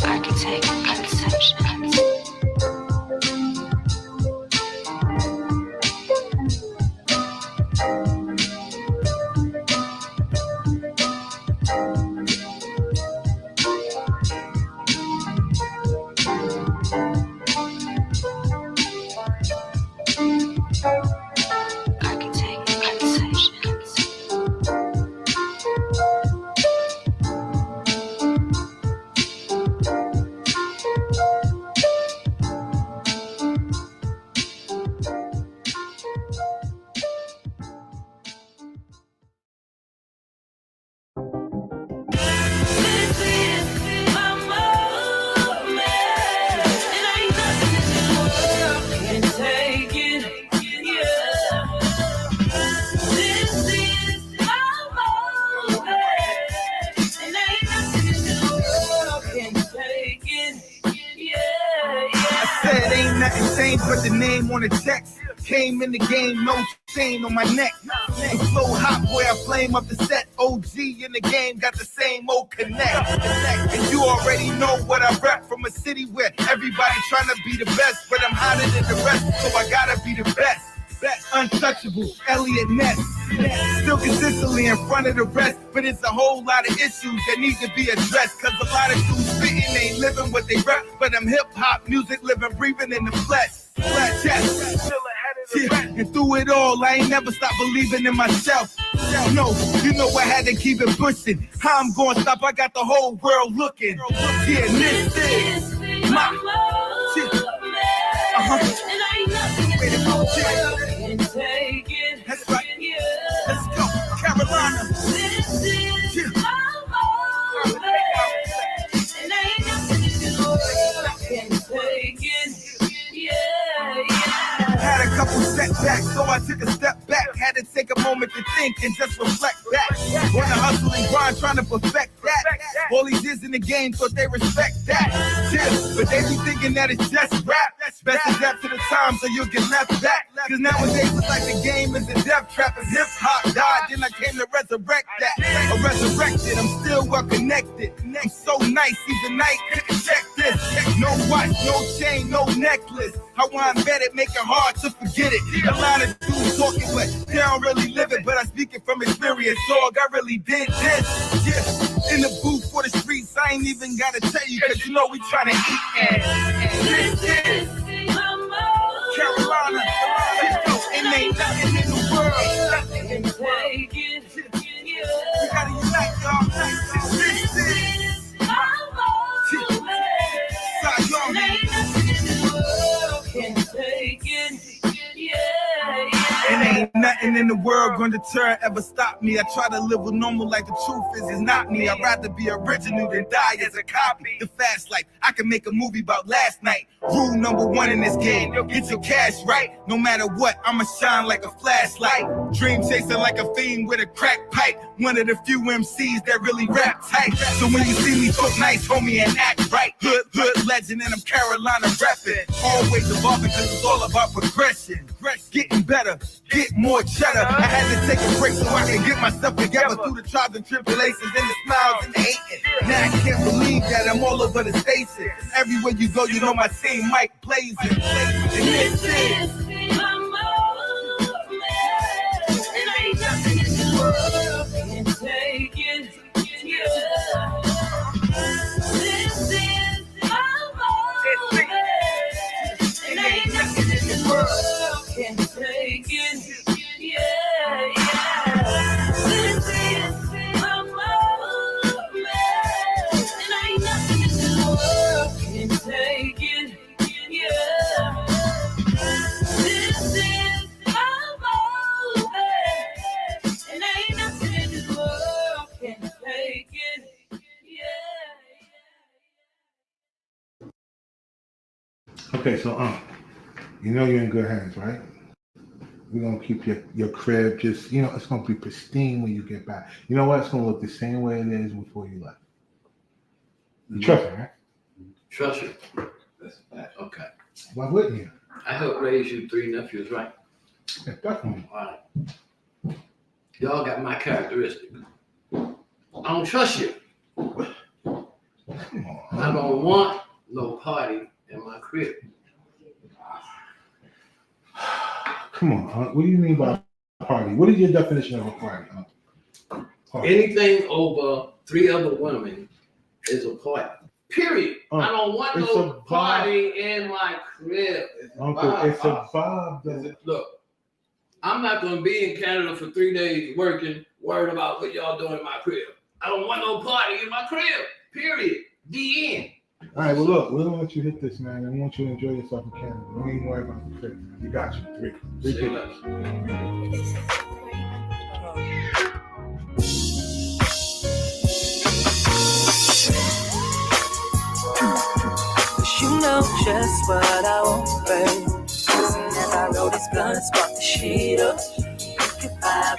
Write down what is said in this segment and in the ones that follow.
Architect conceptions. But the name on the text came in the game, no stain on my neck. The flow hot boy, I flame up the set. OG in the game, got the same old connect. And you already know what I rap from a city where everybody trying to be the best, but I'm hotter than the rest, so I gotta be the best. Untouchable, Elliot Ness. Still consistently in front of the rest, but it's a whole lot of issues that need to be addressed. Cause a lot of dudes spitting ain't living what they rap, but I'm hip-hop music living, breathing in the flesh. Flat chest. Yeah, and through it all, I ain't never stopped believing in myself. No, you know I had to keep it pushing. How I'm gonna stop? I got the whole world looking. Yeah, this is my shit. And I ain't nothing wait a minute. Can take it. That's right. Let's go, Carolina. This is my moment. And I ain't nothing in this world can take it. Had a couple setbacks, so I took a step back. Had to take a moment to think and just reflect back. On the hustle and grind, trying to perfect that. All these years in the game, thought they respect that. Yeah, but they be thinking that it's just rap. Best adapt to the time so you'll get left back. Cause nowadays it's like the game is a death trap. If hip hop died, then I came to resurrect that. I resurrected, I'm still well connected. I'm so nice, even night, check this. No watch, no chain, no necklace. How I'm embedded, make it hard to forget it. A lot of dudes talking, but they don't really live it. But I speak it from experience, dog. I really did this. Yeah, in the booth for the streets, I ain't even gotta tell you, cause you know we tryna eat. This is Carolina. And ain't nothing in the world. Nothing in the world. We gotta unite, y'all. This is SCION. Ain't nothing in the world can take it. And ain't nothing in the world gonna deter, ever stop me. I try to live with normal like the truth is, it's not me. I'd rather be original than die as a copy. The fast life, I can make a movie about last night. Rule number one in this game, get your cash right. No matter what, I'ma shine like a flashlight. Dream chasing like a fiend with a crack pipe. One of the few MCs that really rap tight. So when you see me talk nice, homie, and act right. Hood legend, and I'm Carolina reppin'. Always evolving cause it's all about progression. Getting better, get more cheddar. I had to take a break so I can get myself together through the trials and tribulations and the smiles and the hating. Now I can't believe that I'm all over the station. Everywhere you go, you know my team, Mike blazing. And this is my moment. And ain't nothing in the world can take it. Yeah. This is my moment. And ain't nothing in the world can take it. Yeah. This is my moment. And ain't nothing in the world can take it. Yeah. This is my moment. And ain't nothing in this world can take it. Okay, so you know you're in good hands, right? We're gonna keep your crib just, it's gonna be pristine when you get back. You know what? It's gonna look the same way it is before you left. You trust me, right? Trust you. Okay. Why wouldn't you? I helped raise you 3 nephews, right? Yeah, definitely. All right. Y'all got my characteristics. I don't trust you. Come on. I don't want no party in my crib. Come on, huh? What do you mean by party? What is your definition of a party? Huh? Party. Anything over 3 other women is a party. Period. I don't want no party in my crib. Uncle, it's a vibe. Look, I'm not going to be in Canada for 3 days working, worried about what y'all doing in my crib. I don't want no party in my crib. Period. The end. All right, well, look, we don't want you to hit this, man. We want you to enjoy yourself in Canada. Don't even worry about the crib, man. We got you. Three tickets. You know just what I want, babe. Listen as I roll this blunt, spark the shit up. Goodbye.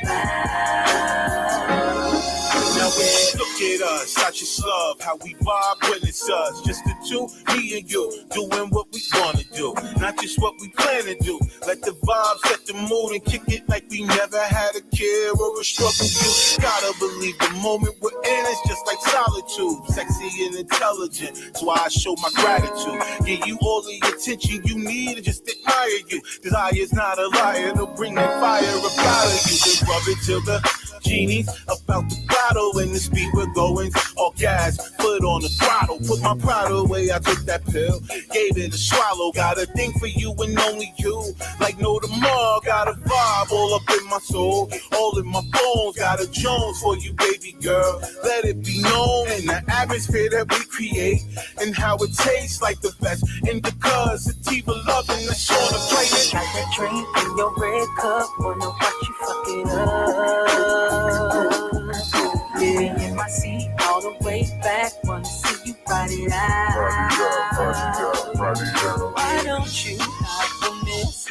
Now when you look at us, I just love how we vibe when it's us. Just the two, me and you, doing what we wanna do, not just what we plan to do. Let the vibe set the mood and kick it like we never had a care or a struggle. You gotta believe the moment we're in is just like solitude, sexy and intelligent. That's why I show my gratitude. Give you all the attention you need and just admire you. Desire's not a liar, it'll bring that fire up out of you. Then rub it till the genie's about the bottle and the speed we're going. All gas, foot on the throttle. Put my pride away, I took that pill, gave it a swallow. Got a thing for you and only you. Like no tomorrow, got a vibe all up in my soul, all in my bones. Got a Jones for you, baby girl. Let it be known in the atmosphere that we create and how it tastes like the best. Indica, sativa, love, and that's on the plate. Got that drink in your red cup, wanna watch you fuck it up. Yeah, in my seat all the way back, wanna see you ride it out. Why don't you hop on this?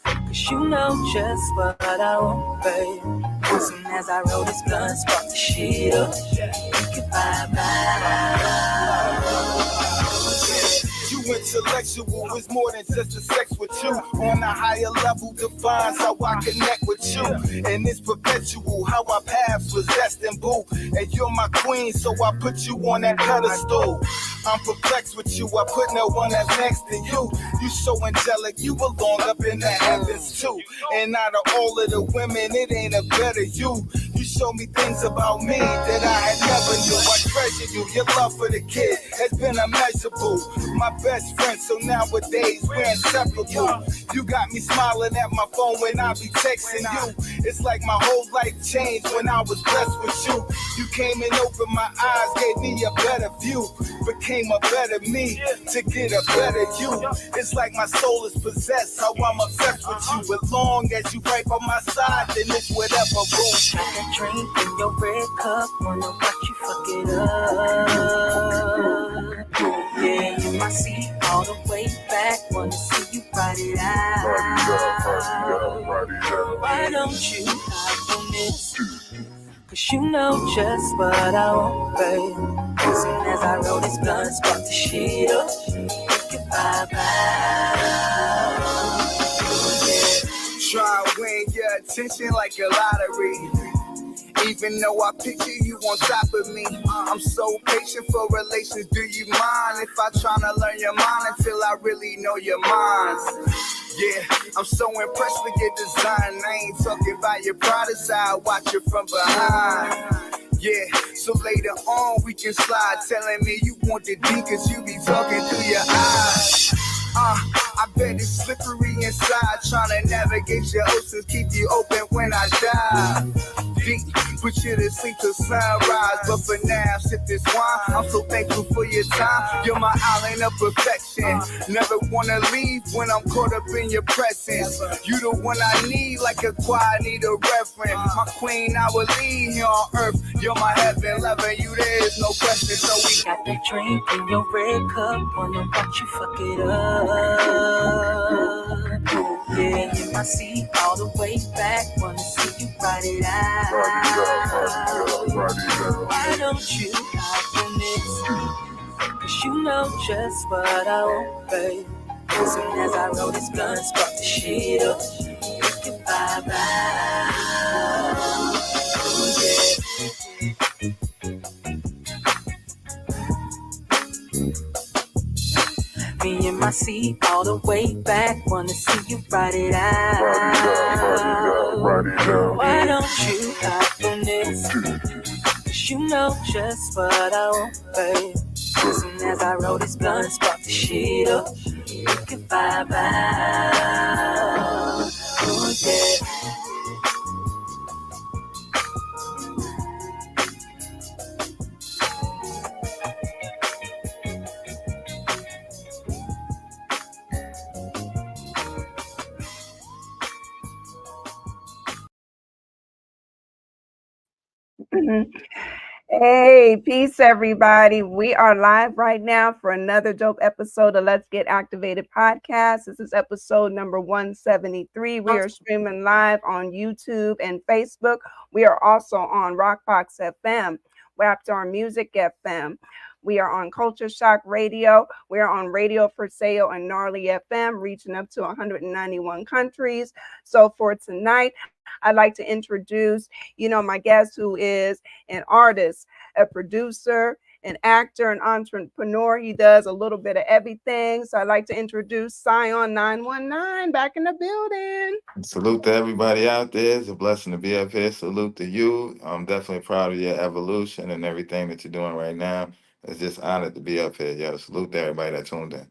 Cause you know just what I want, babe. As soon as I roll this blunt, spark the shit up. Goodbye. You intellectual is more than just a sex with you. On a higher level defines how I connect with you. And it's perpetual how our paths was destined, boo. And you're my queen, so I put you on that pedestal. I'm perplexed with you, I put no one that's next to you. You so angelic, you belong up in the heavens too. And out of all of the women, it ain't a better you. You show me things about me that I had never knew. I treasure you, your love for the kid has been immeasurable. My best friend, so nowadays we're inseparable. You got me smiling at my phone when I be texting you. It's like my whole life changed when I was blessed with you. You came and opened my eyes, gave me a better view. Became a better me to get a better you. It's like my soul is possessed, how I'm obsessed with you. As long as you right by my side, then it's whatever rules. Got that drink in your red cup, wanna watch you fuck it up. Yeah, in my seat all the way back, wanna see you ride it out. Why don't you hop on this? Cause you know just what I want, babe. As soon as I roll this blunt, spark the shit up. Goodbye. Try to win your attention like a lottery. Even though I picture you on top of me, I'm so patient for relations. Do you mind if I tryna learn your mind until I really know your minds? Yeah, I'm so impressed with your design. I ain't talking about your product side, watch it from behind. Yeah, so later on we can slide. Telling me you want the D cause you be talking through your eyes. I bet it's slippery inside. Tryna navigate your oceans, keep you open when I die. Deep, put you to sleep till sunrise. But for now, sip this wine. I'm so thankful for your time. You're my island of perfection. Never wanna leave when I'm caught up in your presence. You the one I need, like a choir need a reverend. My queen, I will lead here on earth. You're my heaven, loving you, there is no question. So we got that drink in your red cup, wanna watch you fuck it up. Yeah, in my seat all the way back, wanna see you ride it out. Why don't you hop on this? Cause you know just what I want, babe. As soon as I roll this blunt, spark the shit up. Goodbye, bye. my seat all the way back. Wanna see you ride it out. Why don't you hop on this? Cause you know just what I want, babe. As soon as I roll this blunt, spark the shit up, we can vibe out. Oh yeah. Hey, peace, everybody. We are live right now for another dope episode of Let's Get Activated podcast. This is episode number 173. We are streaming live on YouTube and Facebook. We are also on Rockbox FM, Raptor Music FM. We are on Culture Shock Radio. We are on Radio for Sale and Gnarly FM, reaching up to 191 countries. So for tonight, I'd like to introduce, my guest who is an artist, a producer, an actor, an entrepreneur. He does a little bit of everything. So I'd like to introduce SCION 919 back in the building. Salute to everybody out there. It's a blessing to be up here. Salute to you. I'm definitely proud of your evolution and everything that you're doing right now. It's just honored to be up here. Yo, salute to everybody that tuned in.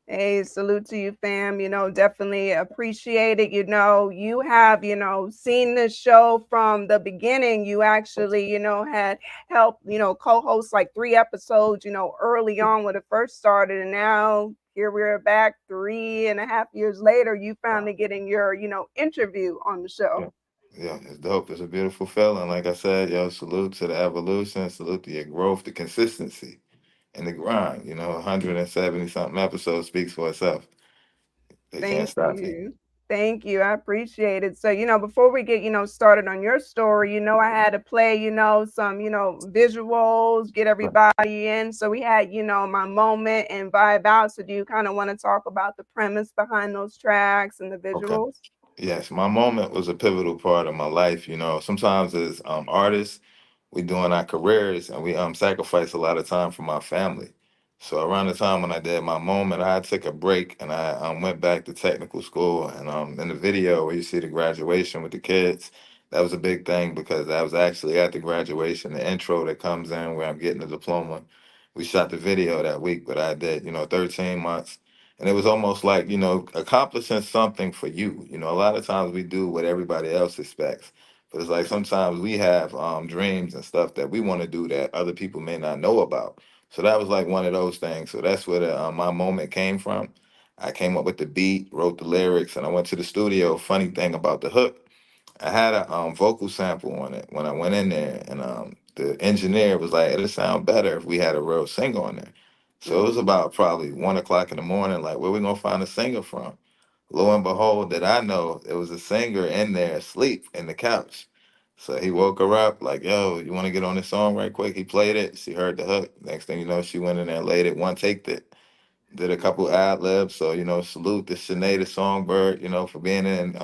Hey, salute to you, fam. Definitely appreciate it. You have, seen this show from the beginning. You actually, had helped, co-host like 3 episodes, early on when it first started. And now here we're back 3.5 years later. You finally getting your, interview on the show. Yeah, it's dope. It's a beautiful feeling. Like I said, yo, salute to the evolution, salute to your growth, the consistency, and the grind. 170 something episodes speaks for itself. They can't Thank stop you. you. Thank you. I appreciate it. So, before we get, started on your story, I had to play, some, visuals, get everybody in. So we had, my moment and vibe out. So do you kind of want to talk about the premise behind those tracks and the Okay. visuals? Yes, my moment was a pivotal part of my life. Sometimes as artists, we doing our careers and we sacrifice a lot of time from our family. So around the time when I did my moment, I took a break and I went back to technical school. And in the video where you see the graduation with the kids, that was a big thing because I was actually at the graduation, the intro that comes in where I'm getting the diploma. We shot the video that week, but I did 13 months. And it was almost like, accomplishing something for you. A lot of times we do what everybody else expects. But it's like sometimes we have dreams and stuff that we want to do that other people may not know about. So that was like one of those things. So that's where my moment came from. I came up with the beat, wrote the lyrics, and I went to the studio. Funny thing about the hook, I had a vocal sample on it when I went in there, and the engineer was like, "It'll sound better if we had a real singer on there." So it was about probably 1 o'clock in the morning. Like, where we gonna find a singer from? Lo and behold, that I know there was a singer in there asleep in the couch. So he woke her up, like, "Yo, you want to get on this song right quick?" He played it. She heard the hook. Next thing you know, she went in there and laid it, one taked it, did a couple ad libs. So, salute to Sinead the Songbird, for being in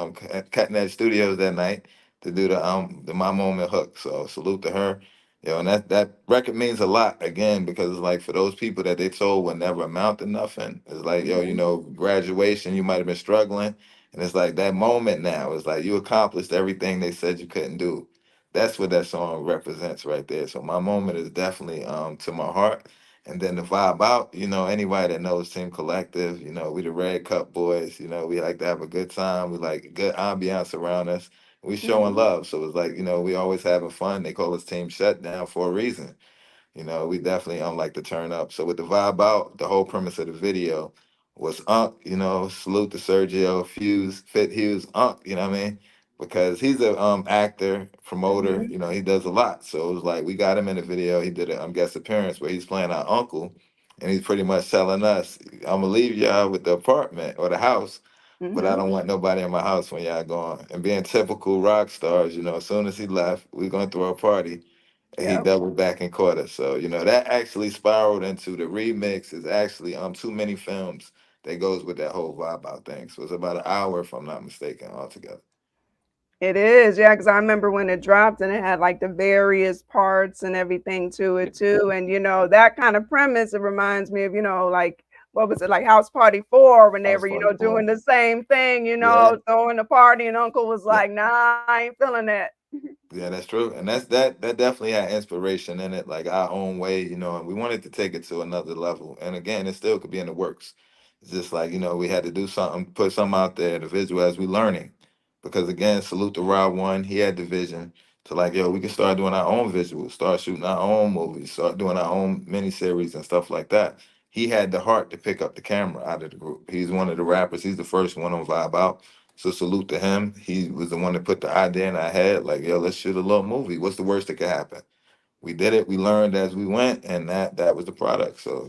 Cutting Edge Studios that night to do the My Moment hook. So salute to her. And that record means a lot again because it's like for those people that they told would never amount to nothing. It's like, graduation, you might have been struggling. And it's like that moment now. It's like you accomplished everything they said you couldn't do. That's what that song represents right there. So my moment is definitely to my heart. And then the vibe out, anybody that knows Team Collective, we the Red Cup boys, we like to have a good time. We like a good ambiance around us. We showing love. So it's like, we always having fun. They call us Team Shutdown for a reason. We definitely like to turn up. So with the vibe out, the whole premise of the video was Unc, salute to Sergio Fuse, Fit Hughes, Unc, you know what I mean? Because he's a actor, promoter, he does a lot. So it was like we got him in the video. He did a guest appearance where he's playing our uncle, and he's pretty much telling us, "I'm gonna leave y'all with the apartment or the house, but I don't want nobody in my house when y'all gone." And being typical rock stars, as soon as he left, we're gonna throw a party. And he Yep. doubled back and caught us. So, that actually spiraled into the remix is actually Too Many Films that goes with that whole vibe out thing. So it's about an hour, if I'm not mistaken, altogether. It is, yeah, because I remember when it dropped and it had like the various parts and everything to it too. And that kind of premise, it reminds me of, like what was it, like House Party 4, when they House were, Party doing 4. the same thing, Yeah. throwing the party, and Uncle was Yeah. like, nah, I ain't feeling that. Yeah, that's true. And that definitely had inspiration in it, like our own way, and we wanted to take it to another level. And again, it still could be in the works. It's just like, we had to do something, put something out there, the visual as we learning. Because again, salute to Rob One, he had the vision to like, yo, we can start doing our own visuals, start shooting our own movies, start doing our own miniseries and stuff like that. He had the heart to pick up the camera out of the group. He's one of the rappers, he's the first one on Vibe Out. So salute to him. He was the one that put the idea in our head, like, yo, let's shoot a little movie. What's the worst that could happen? We did it. We learned as we went, and that was the product. So,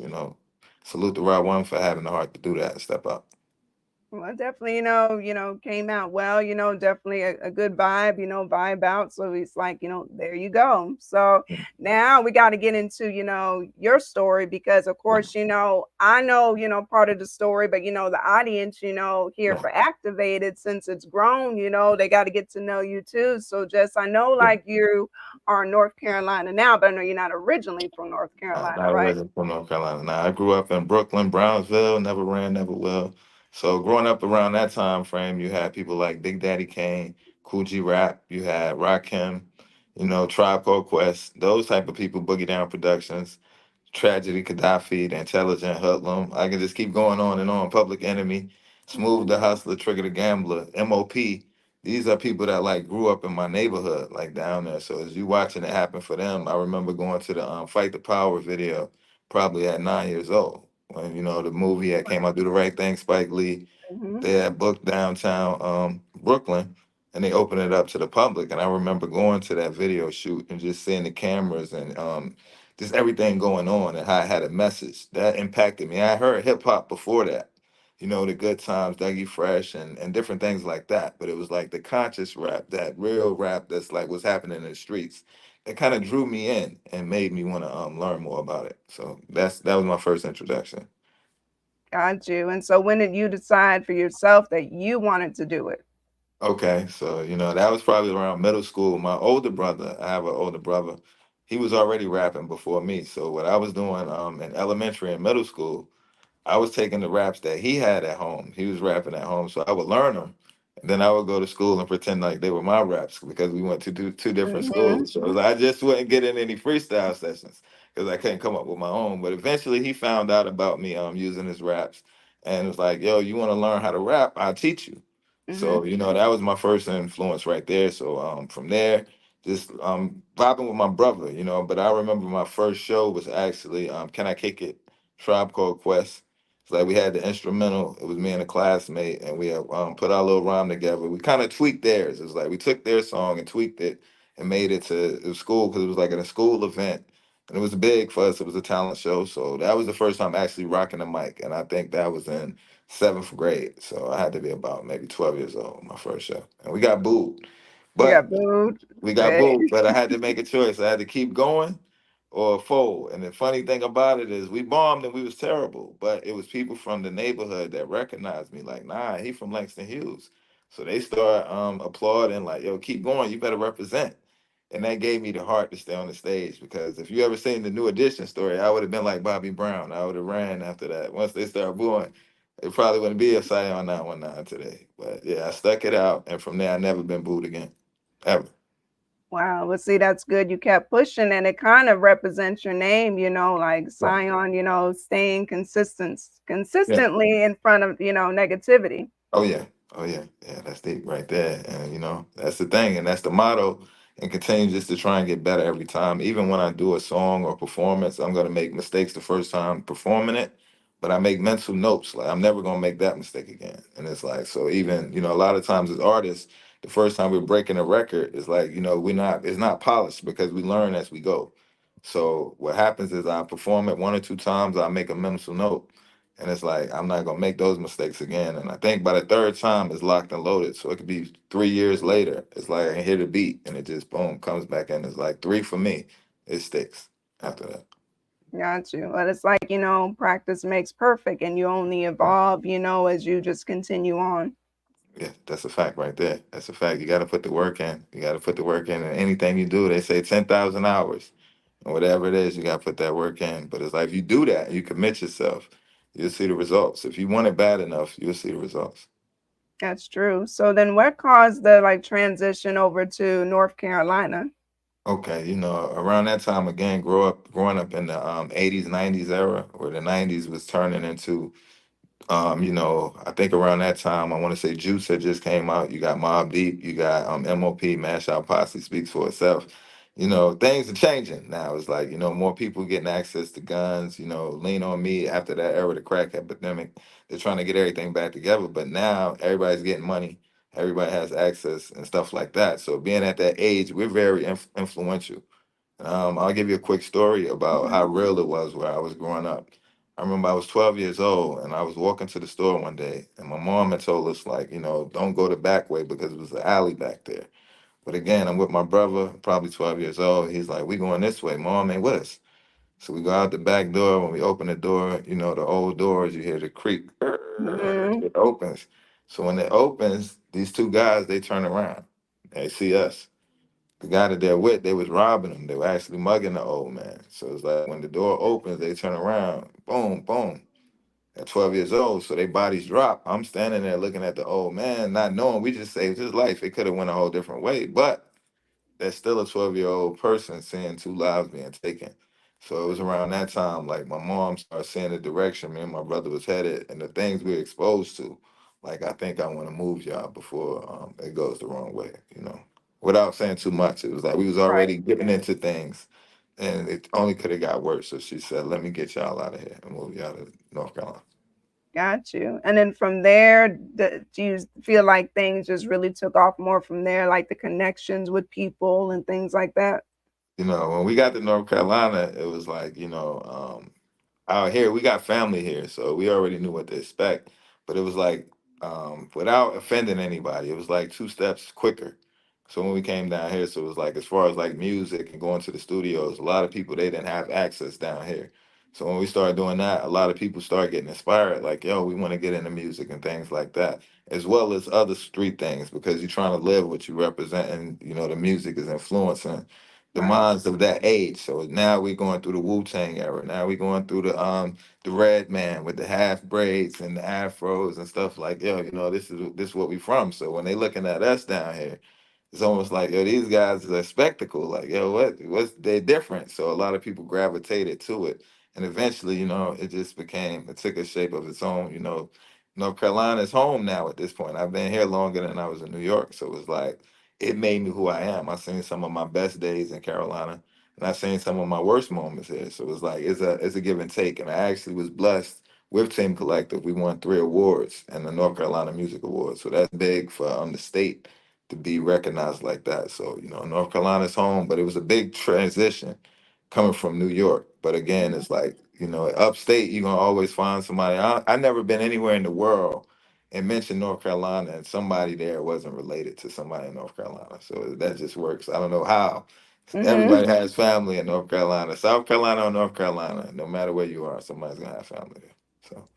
salute to Rob One for having the heart to do that and step up. Well, definitely, came out well, definitely a good vibe, vibe out. So it's like, there you go. So now we got to get into, your story, because of course, I know, part of the story, but, the audience, here for Activated, since it's grown, they got to get to know you too. So just, I know like you are in North Carolina now, but I know you're not originally from North Carolina, Not right? originally from North Carolina. Now, I grew up in Brooklyn, Brownsville, never ran, never will. So growing up around that time frame, you had people like Big Daddy Kane, Cool G Rap, you had Rakim, Tribe Called Quest, those type of people, Boogie Down Productions. Tragedy, Gaddafi, The Intelligent Hoodlum. I can just keep going on and on. Public Enemy, Smooth the Hustler, Trigger the Gambler, MOP. These are people that like grew up in my neighborhood, like down there. So as you watching it happen for them, I remember going to the Fight the Power video, probably at 9 years old. When the movie had came out, Do the Right Thing, Spike Lee. Mm-hmm. They had booked downtown Brooklyn, and they opened it up to the public. And I remember going to that video shoot and just seeing the cameras and just everything going on and how it had a message that impacted me. I heard hip hop before that, the Good Times, Dougie Fresh, and different things like that. But it was like the conscious rap, that real rap that's like what's happening in the streets. It kind of drew me in and made me want to learn more about it. So that was my first introduction. Got you. And so when did you decide for yourself that you wanted to do it? Okay, so that was probably around middle school. My older brother, I have an older brother, he was already rapping before me. So what I was doing in elementary and middle school, I was taking the raps that he had at home. He was rapping at home, so I would learn them. And then I would go to school and pretend like they were my raps because we went to two different Mm-hmm. schools. So I just wouldn't get in any freestyle sessions because I couldn't come up with my own. But eventually he found out about me using his raps and was like, yo, you want to learn how to rap? I'll teach you. Mm-hmm. So, that was my first influence right there. So from there, just vibing with my brother, but I remember my first show was actually Can I Kick It? Tribe Called Quest. It's like we had the instrumental. It was me and a classmate, and we had put our little rhyme together. We kind of tweaked theirs. It was like we took their song and tweaked it and made it to it was school because it was like in a school event, and it was big for us. It was a talent show, so that was the first time actually rocking the mic, and I think that was in seventh grade. So I had to be about maybe 12 years old, my first show, and we got booed, You but got booed. we got Hey. booed. But I had to make a choice. I had to keep going or fold. And the funny thing about it is we bombed and we was terrible, but it was people from the neighborhood that recognized me like, nah, he from Langston Hughes. So they start applauding like, yo, keep going, you better represent. And that gave me the heart to stay on the stage because if you ever seen the New Edition story, I would have been like Bobby Brown. I would have ran after that. Once they started booing, it probably wouldn't be a SCION 919 today. But yeah, I stuck it out. And from there, I never been booed again, ever. Wow. Well, see, that's good. You kept pushing, and it kind of represents your name, like Right. SCION, staying Yeah. consistently in front of, negativity. Oh yeah. Oh yeah. Yeah, that's deep right there. And that's the thing. And that's the motto. And continue just to try and get better every time. Even when I do a song or performance, I'm gonna make mistakes the first time performing it. But I make mental notes. Like I'm never gonna make that mistake again. And it's like, so even, a lot of times as artists, the first time we're breaking a record, it's like, it's not polished because we learn as we go. So what happens is I perform it one or two times, I make a mental note. And it's like, I'm not gonna make those mistakes again. And I think by the third time it's locked and loaded. So it could be 3 years later. It's like I can hit a beat and it just boom comes back in. It's like three for me. It sticks after that. Got you. But it's like, practice makes perfect, and you only evolve, as you just continue on. Yeah, that's a fact right there. That's a fact. You gotta put the work in. You gotta put the work in. And anything you do, they say 10,000 hours. And whatever it is, you gotta put that work in. But it's like if you do that, you commit yourself, you'll see the results. If you want it bad enough, you'll see the results. That's true. So then what caused the like transition over to North Carolina? Okay, around that time again, growing up in the 80s, 90s era, where the 90s was turning into I think around that time, I want to say Juice had just came out. You got Mobb Deep, you got MOP, Mash Out Posse speaks for itself. Things are changing now. It's like, more people getting access to guns, Lean On Me after that era, the crack epidemic. They're trying to get everything back together. But now everybody's getting money. Everybody has access and stuff like that. So being at that age, we're very influential. I'll give you a quick story about how real it was where I was growing up. I remember I was 12 years old and I was walking to the store one day and my mom had told us like, don't go the back way because it was the alley back there. But again, I'm with my brother, probably 12 years old. He's like, we going this way. Mom ain't with us. So we go out the back door. When we open the door, the old doors, you hear the creak. Mm-hmm. It opens. So when it opens, these two guys, they turn around. They see us. The guy that they're with, they was robbing him. They were actually mugging the old man. So it's like when the door opens, they turn around, boom, boom. At 12 years old, so their bodies drop. I'm standing there looking at the old man, not knowing we just saved his life. It could have went a whole different way, but that's still a 12-year-old person seeing two lives being taken. So it was around that time, like my mom started seeing the direction me and my brother was headed and the things we were exposed to. Like, I think I want to move y'all before it goes the wrong way. Without saying too much. It was like we was Right. already getting into things and it only could have got worse. So she said, let me get y'all out of here and move y'all to North Carolina. Got you. And then from there, do you feel like things just really took off more from there, like the connections with people and things like that? When we got to North Carolina, it was like, out here, we got family here, so we already knew what to expect. But it was like, without offending anybody, it was like two steps quicker. So when we came down here, so it was like, as far as like music and going to the studios, a lot of people, they didn't have access down here. So when we started doing that, a lot of people started getting inspired, like, yo, we want to get into music and things like that, as well as other street things, because you're trying to live what you represent, and the music is influencing the Right. minds of that age. So now we're going through the Wu-Tang era. Now we're going through the Red Man with the half braids and the afros and stuff like, yo, this is what we from. So when they looking at us down here, it's almost like, yo, these guys is a spectacle. Like, yo, what's they're different. So a lot of people gravitated to it. And eventually, it took a shape of its own. North Carolina's home now at this point. I've been here longer than I was in New York. So it's like it made me who I am. I've seen some of my best days in Carolina, and I've seen some of my worst moments here. So it's like it's a give and take. And I actually was blessed with Team Collective. We won 3 awards and the North Carolina Music Awards. So that's big for the state to be recognized like that. So North Carolina's home, but it was a big transition coming from New York. But again, it's like upstate, you're gonna always find somebody. I never been anywhere in the world and mentioned North Carolina, and somebody there wasn't related to somebody in North Carolina. So that just works. I don't know how. Mm-hmm. Everybody has family in North Carolina, South Carolina or North Carolina. No matter where you are, somebody's gonna have family there. So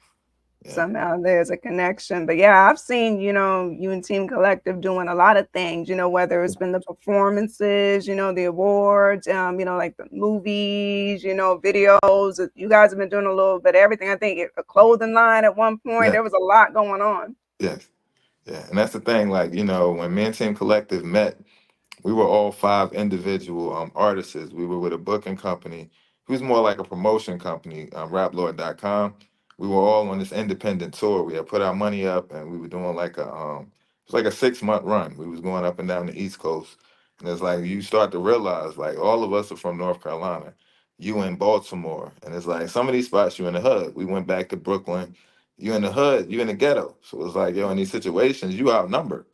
yeah, Somehow there's a connection. But yeah, I've seen, you and Team Collective doing a lot of things, whether it's been the performances, the awards, like the movies, videos. You guys have been doing a little bit of everything. I think a clothing line at one point. yeah, There was a lot going on. yes, yeah. And that's the thing. Like when me and Team Collective met, we were all 5 individual artists. We were with a booking company. It was more like a promotion company, raplord.com. We were all on this independent tour. We had put our money up and we were doing like it was like a 6-month run. We was going up and down the East Coast. And it's like you start to realize like all of us are from North Carolina. You in Baltimore. And it's like some of these spots you in the hood. We went back to Brooklyn. You in the hood, you in the ghetto. So it's like, yo, in these situations, you outnumbered.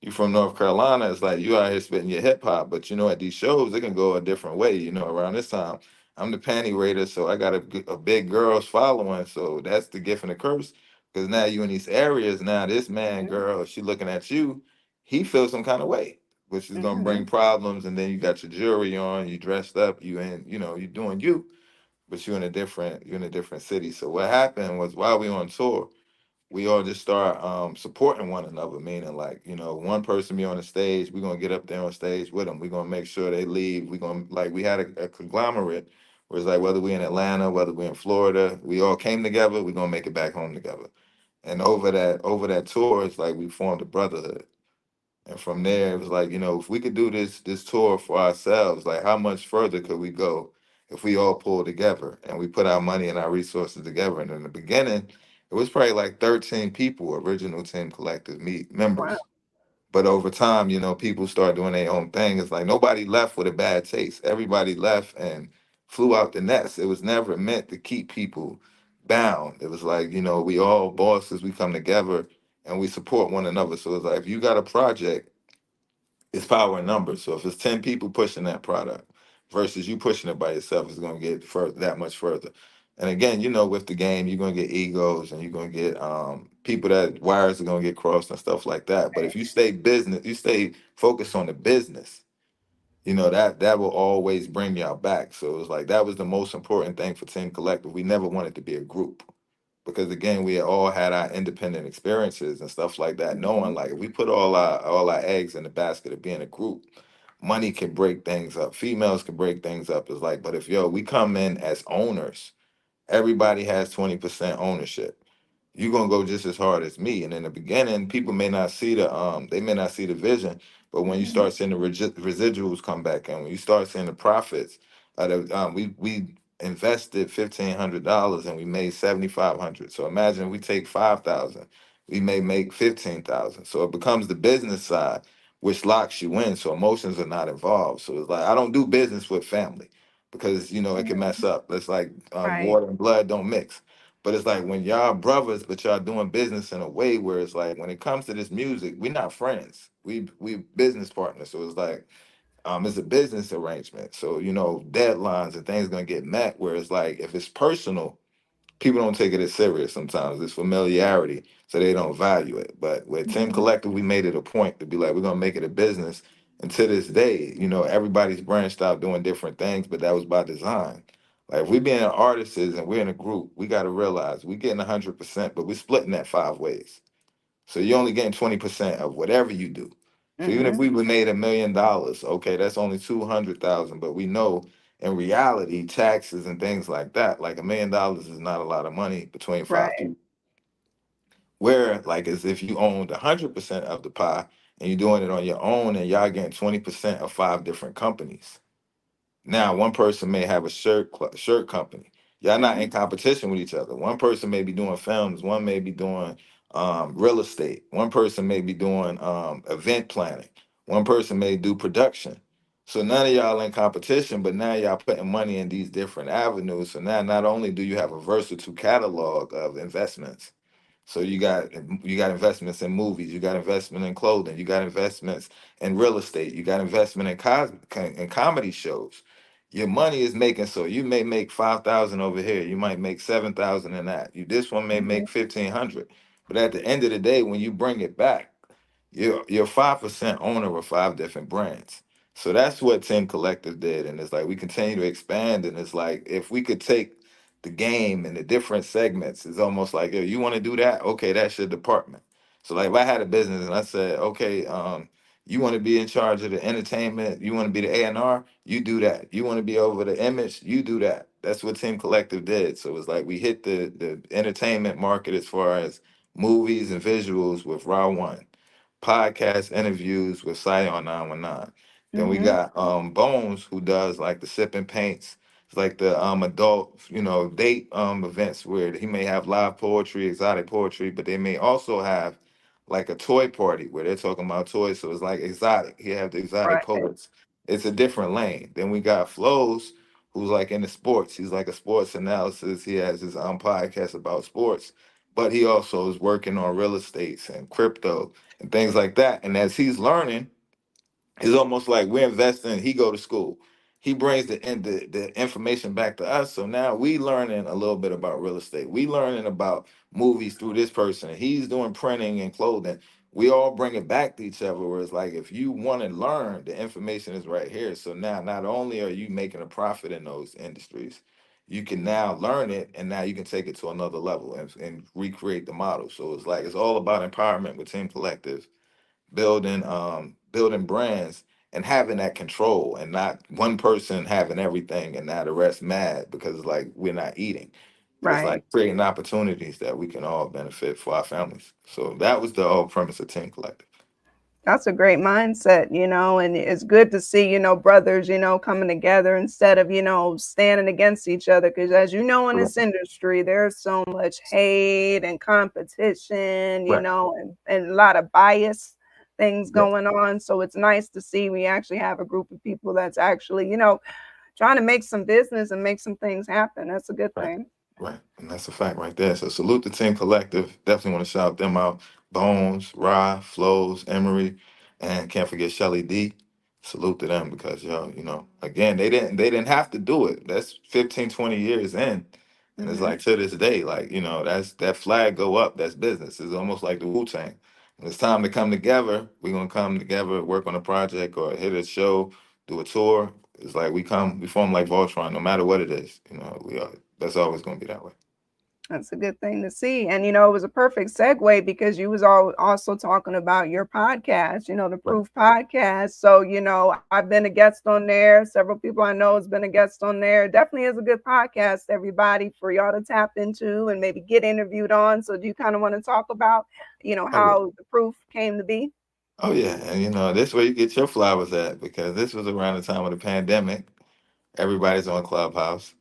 You from North Carolina, it's like you out here spitting your hip hop, but at these shows it can go a different way. Around this time, I'm the panty raider, so I got a big girls following, so that's the gift and the curse. Because now you in these areas, now this man, girl, she looking at you, he feels some kind of way, which is gonna Mm-hmm. bring problems. And then you got your jewelry on, you dressed up, you doing you, but you in a different city. So what happened was while we on tour we all just start supporting one another, meaning like, one person be on the stage, we're gonna get up there on stage with them. We're gonna make sure they leave. We're gonna like we had a conglomerate Where it's like whether we in Atlanta, whether we in Florida, we all came together, we're gonna make it back home together. And over that tour, it's like we formed a brotherhood. And from there, it was like, if we could do this tour for ourselves, like how much further could we go if we all pulled together and we put our money and our resources together? And in the beginning, it was probably like 13 people, original Team Collective Wow. members. But over time, people start doing their own thing. It's like nobody left with a bad taste. Everybody left and flew out the nest. It was never meant to keep people bound. It was like, we all bosses, we come together and we support one another. So it's like if you got a project, it's power in numbers. So if it's 10 people pushing that product versus you pushing it by yourself, it's gonna get that much further. And again, with the game, you're gonna get egos and you're gonna get people that wires are gonna get crossed and stuff like that. But if you stay focused on the business, that will always bring y'all back. So it was like that was the most important thing for Team Collective. We never wanted to be a group because again, we all had our independent experiences and stuff like that. Knowing like if we put all our eggs in the basket of being a group, money can break things up. Females can break things up. It's like, but if we come in as owners, everybody has 20% ownership. You're gonna go just as hard as me. And in the beginning, people may not see the vision, but when you start seeing the residuals come back and when you start seeing the profits, we invested $1,500 and we made 7,500. So imagine we take 5,000, we may make 15,000. So it becomes the business side, which locks you in. So emotions are not involved. So it's like I don't do business with family because it can mess up. It's like Right. water and blood don't mix. But it's like when y'all brothers, but y'all doing business in a way where it's like when it comes to this music, we're not friends. We business partners. So it's like it's a business arrangement. So deadlines and things gonna get met. Where it's like if it's personal, people don't take it as serious sometimes. It's familiarity, so they don't value it. But with Team Collective, we made it a point to be like, we're gonna make it a business. And to this day, everybody's branched out doing different things, but that was by design. Like if we being artists and we're in a group, we gotta realize we getting 100%, but we're splitting that 5 ways. So you're only getting 20% of whatever you do. So even if we would made $1 million, okay, that's only 200,000. But we know in reality, taxes and things like that, like $1 million is not a lot of money between five Right. people. Where like as if you owned 100% of the pie and you're doing it on your own and y'all getting 20% of 5 different companies. Now, one person may have a shirt company. Y'all not in competition with each other. One person may be doing films. One may be doing real estate. One person may be doing event planning. One person may do production. So none of y'all in competition, but now y'all putting money in these different avenues. So now not only do you have a versatile catalog of investments, so you got investments in movies, you got investment in clothing, you got investments in real estate, you got investment in comedy shows. Your money is making so you may make 5,000 over here, you might make 7,000 in that. This one may make 1,500, but at the end of the day, when you bring it back, you're 5% owner of 5 different brands. So that's what Team Collective did, and it's like we continue to expand, and it's like if we could take the game and the different segments, it's almost like, yo, you want to do that? Okay, that's your department. So like if I had a business and I said, okay, you want to be in charge of the entertainment, you want to be the A&R, you do that. You want to be over the image, you do that. That's what Team Collective did. So it's like we hit the entertainment market as far as movies and visuals with Raw One, podcast interviews with SCION 919. Then we got Bones who does like the sip and paints. It's like the adult, date events where he may have live poetry, exotic poetry, but they may also have like a toy party where they're talking about toys. So it's like exotic. He have the exotic Right. poets. It's a different lane. Then we got Flows, who's like in the sports. He's like a sports analysis. He has his podcast about sports, but he also is working on real estates and crypto and things like that. And as he's learning, it's almost like we're investing. He go to school. He brings the information back to us. So now we learning a little bit about real estate. We learning about movies through this person. He's doing printing and clothing. We all bring it back to each other. Where it's like if you want to learn, the information is right here. So now not only are you making a profit in those industries, you can now learn it, and now you can take it to another level and recreate the model. So it's like it's all about empowerment with Team Collective, building brands and having that control, and not one person having everything and now the rest mad because it's like we're not eating. But it's Right. like creating opportunities that we can all benefit for our families. So that was the whole premise of Team Collective. That's a great mindset, and it's good to see, brothers, coming together instead of, standing against each other. Because as you know, in Right. this industry, there's so much hate and competition, Right. and a lot of bias things Yeah. going on. So it's nice to see we actually have a group of people that's actually, trying to make some business and make some things happen. That's a good Right. thing. Right. And that's a fact right there. So salute the Team Collective. Definitely want to shout them out. Bones, Ra, Flows, Emery, and can't forget Shelly D. Salute to them because yo, again, they didn't have to do it. That's 15, 20 years in. And it's Hmm. like to this day, like, that's that flag go up, that's business. It's almost like the Wu-Tang. When it's time to come together, we're gonna come together, work on a project or hit a show, do a tour. It's like we form like Voltron, no matter what it is. We are that's always going to be that way. That's a good thing to see. And it was a perfect segue because you was also talking about your podcast, the Right. Proof podcast. So, I've been a guest on there. Several people I know has been a guest on there. Definitely is a good podcast, everybody, for y'all to tap into and maybe get interviewed on. So do you kind of want to talk about, Oh yeah. how the Proof came to be? Oh yeah. And this where you get your flowers at because this was around the time of the pandemic. Everybody's on Clubhouse.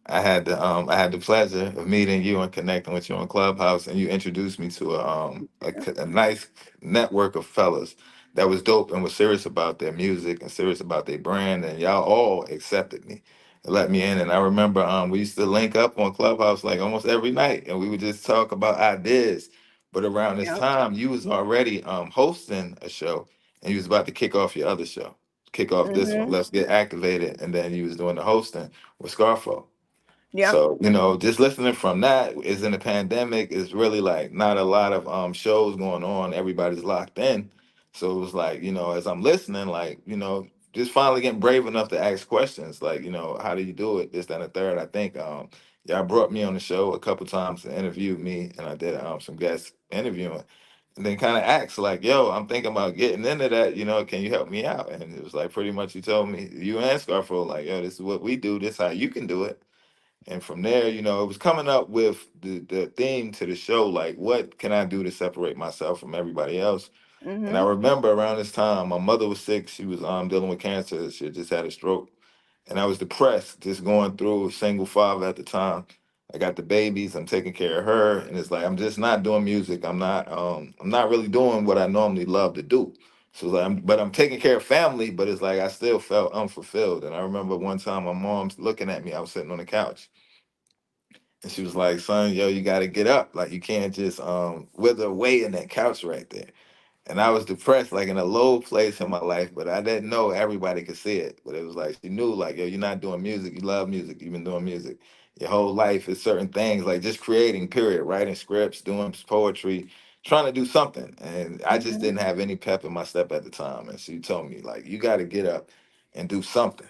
I had the pleasure of meeting you and connecting with you on Clubhouse, and you introduced me to a nice network of fellas that was dope and was serious about their music and serious about their brand, and y'all all accepted me and let me in. And I remember we used to link up on Clubhouse like almost every night, and we would just talk about ideas. But around this Yeah. time, you was already hosting a show, and you was about to kick off your other show, kick off this one. Mm-hmm. Let's get activated, and then you was doing the hosting with Scarfo. Yep. So, just listening from that is in the pandemic is really like not a lot of shows going on. Everybody's locked in. So it was like, as I'm listening, like, just finally getting brave enough to ask questions, like, how do you do it? This, that, and the third. I think y'all brought me on the show a couple times to interview me, and I did some guest interviewing. And then kind of asked, like, yo, I'm thinking about getting into that, can you help me out? And it was like pretty much you told me, you and Scarfo, like, yo, this is what we do, this is how you can do it. And from there, it was coming up with the theme to the show, like what can I do to separate myself from everybody else? And I Mm-hmm. remember around this time, my mother was sick. She was dealing with cancer. She had just had a stroke. And I was depressed, just going through a single father at the time. I got the babies, I'm taking care of her. And it's like I'm just not doing music. I'm not really doing what I normally love to do. So it's like I'm taking care of family, but it's like I still felt unfulfilled. And I remember one time my mom's looking at me, I was sitting on the couch. And she was like, son, yo, you gotta get up. Like you can't just wither away in that couch right there. And I was depressed, like in a low place in my life, but I didn't know everybody could see it. But it was like she knew, like, yo, you're not doing music, you love music, you've been doing music. Your whole life is certain things, like just creating, period, writing scripts, doing poetry, trying to do something. And I just Mm-hmm. didn't have any pep in my step at the time. And she told me, like, you gotta get up and do something.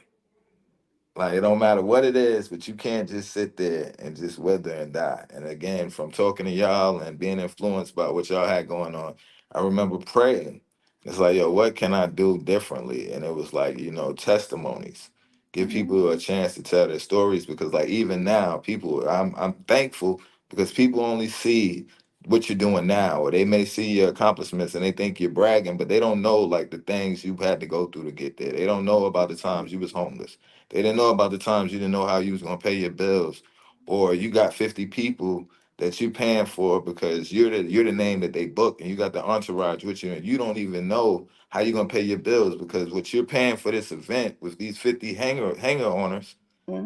Like it don't matter what it is, but you can't just sit there and just wither and die. And again, from talking to y'all and being influenced by what y'all had going on, I remember praying. It's like, yo, what can I do differently? And it was like, testimonies. Give Mm-hmm. people a chance to tell their stories because like even now, people I'm thankful because people only see what you're doing now, or they may see your accomplishments and they think you're bragging, but they don't know like the things you've had to go through to get there. They don't know about the times you was homeless. They didn't know about the times you didn't know how you was gonna pay your bills, or you got 50 people that you paying for because you're the name that they book, and you got the entourage with you, and you don't even know how you're gonna pay your bills because what you're paying for this event with these 50 hanger owners,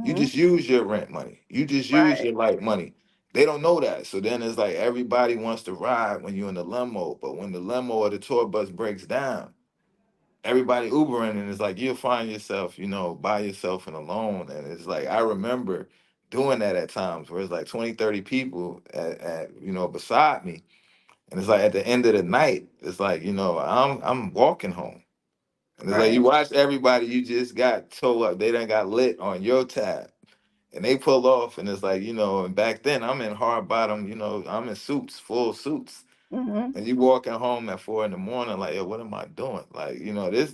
you Mm-hmm. just use your rent money, you just use Right. your light money. They don't know that, so then it's like everybody wants to ride when you're in the limo, but when the limo or the tour bus breaks down everybody Ubering and it's like you'll find yourself, by yourself and alone. And it's like I remember doing that at times where it's like 20, 30 people beside me. And it's like at the end of the night, it's like, I'm walking home. And it's like Right. you watch everybody you just got towed up, they done got lit on your tab. And they pull off and it's like, and back then I'm in hard bottom, I'm in suits, full suits. Mm-hmm. And you walking home at 4 in the morning, like, yo, what am I doing? Like,